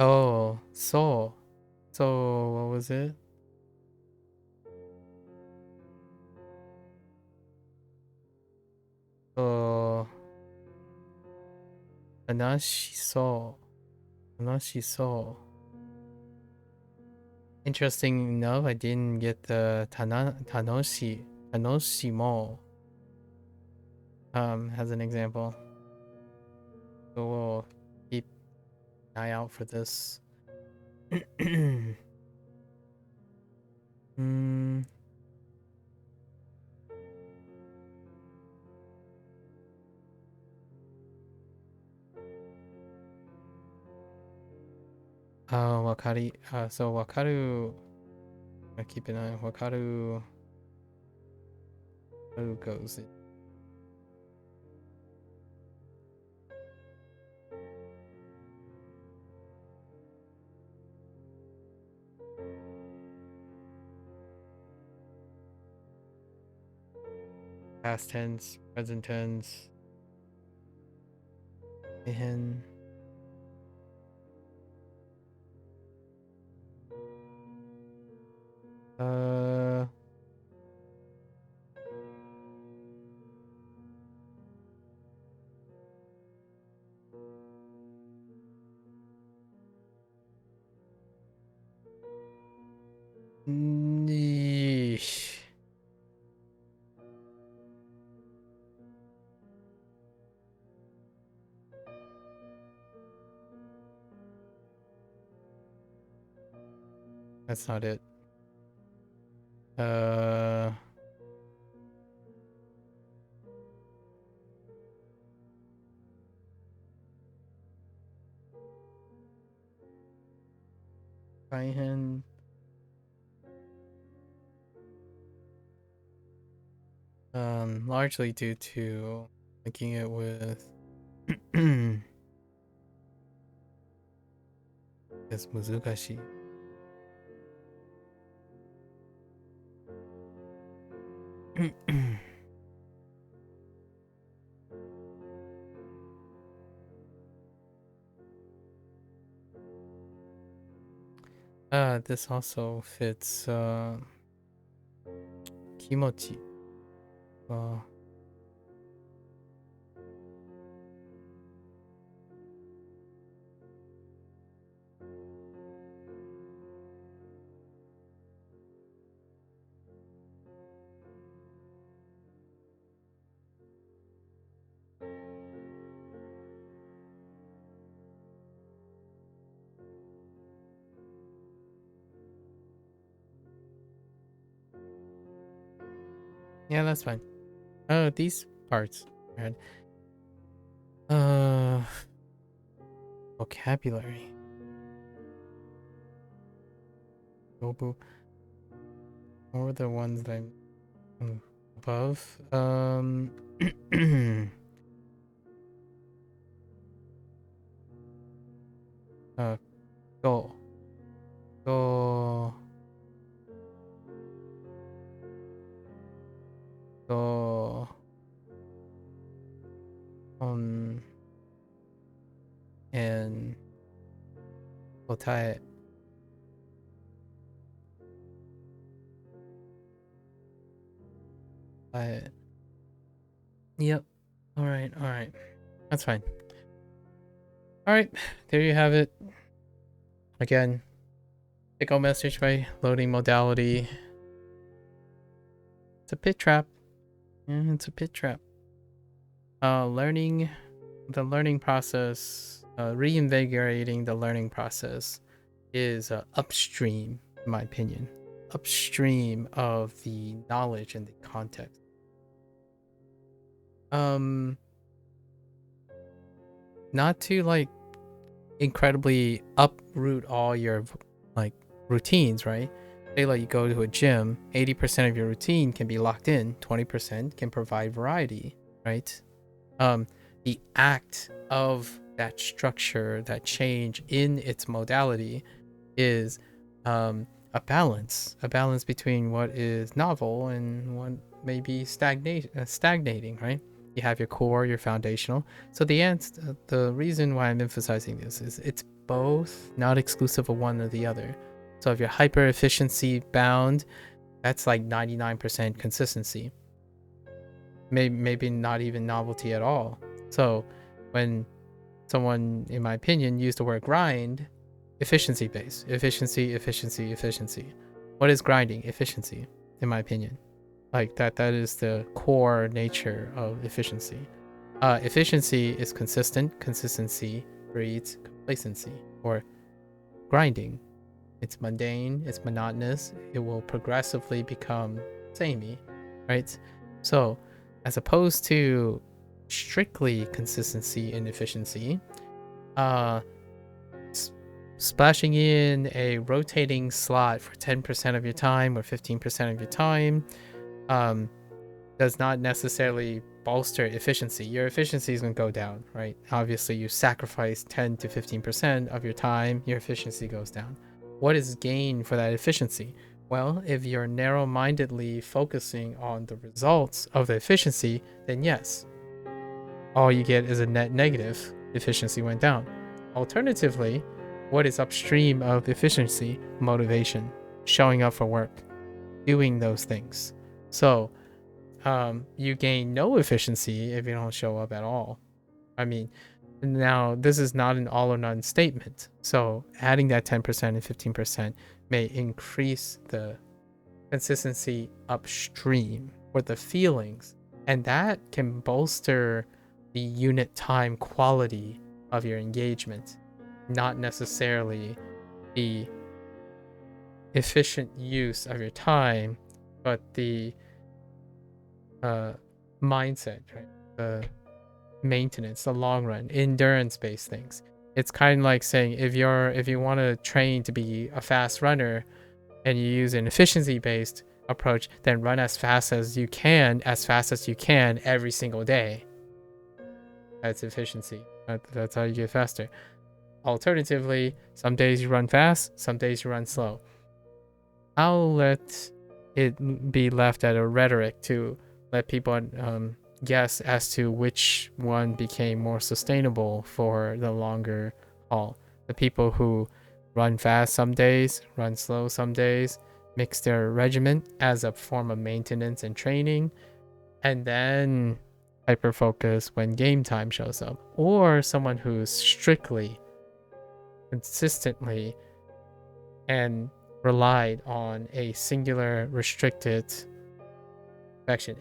Oh, so what was it? So Anashiso. Interesting enough, I didn't get the Tanoshimo as an example. So we'll keep an eye out for this. Wakari. So wakaru. I keep an eye on wakaru. Who goes in? Past tense, present tense. And Yeesh. That's not it. Kaihen. Largely due to linking it with this muzukashi. This also fits kimochi. Yeah, that's fine. Oh, these parts. Right. Vocabulary. Nobu. What were the ones that I'm above? Go. Go. Go. And 答え Yep. All right. That's fine. All right, there you have it. Again, take-home message by loading modality. It's a pit trap. Yeah, it's a pit trap. The learning process, reinvigorating the learning process is upstream, in my opinion. Upstream of the knowledge and the context. Not to like incredibly uproot all your like routines, right? Say like you go to a gym, 80% of your routine can be locked in, 20% can provide variety, right? The act of that structure, that change in its modality is a balance between what is novel and what may be stagnating, right? You have your core, your foundational. So the reason why I'm emphasizing this is it's both, not exclusive of one or the other. So if you're hyper efficiency bound, that's like 99% consistency. Maybe not even novelty at all. So when someone, in my opinion, used the word grind, efficiency based. Efficiency. What is grinding? Efficiency, in my opinion. Like that is the core nature of efficiency. Efficiency is consistent. Consistency breeds complacency or grinding. It's mundane, it's monotonous, it will progressively become samey, right? So as opposed to strictly consistency and efficiency, splashing in a rotating slot for 10% of your time or 15% of your time does not necessarily bolster efficiency. Your efficiency is going to go down, right? Obviously, you sacrifice 10 to 15% of your time, your efficiency goes down. What is gain for that efficiency? Well, if you're narrow-mindedly focusing on the results of the efficiency, then yes, all you get is a net negative. Efficiency went down. Alternatively, what is upstream of efficiency? Motivation, showing up for work, doing those things. So you gain no efficiency if you don't show up at all. I mean, now this is not an all or none statement. So adding that 10% and 15% may increase the consistency upstream or the feelings, and that can bolster the unit time quality of your engagement, not necessarily the efficient use of your time, but the mindset, right? The maintenance, the long run, endurance-based things. It's kind of like saying if you want to train to be a fast runner and you use an efficiency-based approach, then run as fast as you can every single day. That's efficiency. That's how you get faster. Alternatively, some days you run fast, some days you run slow. I'll let it be left at a rhetoric to let people guess as to which one became more sustainable for the longer haul. The people who run fast some days, run slow some days, mix their regimen as a form of maintenance and training, and then hyper focus when game time shows up. Or someone who's strictly, consistently, and relied on a singular restricted perfection.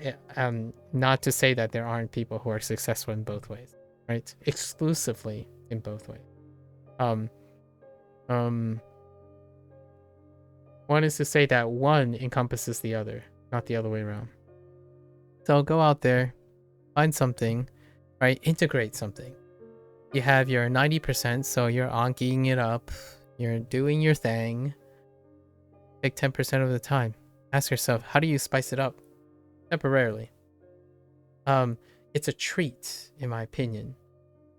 Not to say that there aren't people who are successful in both ways, right? Exclusively in both ways. One is to say that one encompasses the other, not the other way around. So go out there, find something, right? Integrate something. You have your 90%, so you're ankiing it up. You're doing your thing. Take 10% of the time. Ask yourself, how do you spice it up? Temporarily. It's a treat, in my opinion.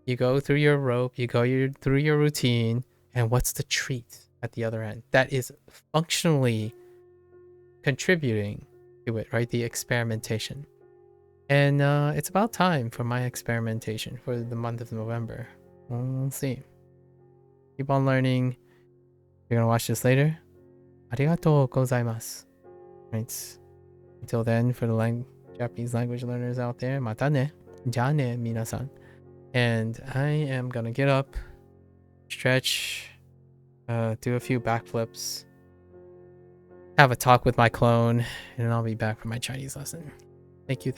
You go through your rope, you go through your routine, and what's the treat at the other end? That is functionally contributing to it, right? The experimentation. And it's about time for my experimentation for the month of November. We'll see. Keep on learning. You're gonna watch this later. Arigatou gozaimasu. Right. Until then, for the Japanese language learners out there, mata ne. Ja ne, minasan. And I am gonna get up, stretch, do a few backflips, have a talk with my clone, and I'll be back for my Chinese lesson. Thank you.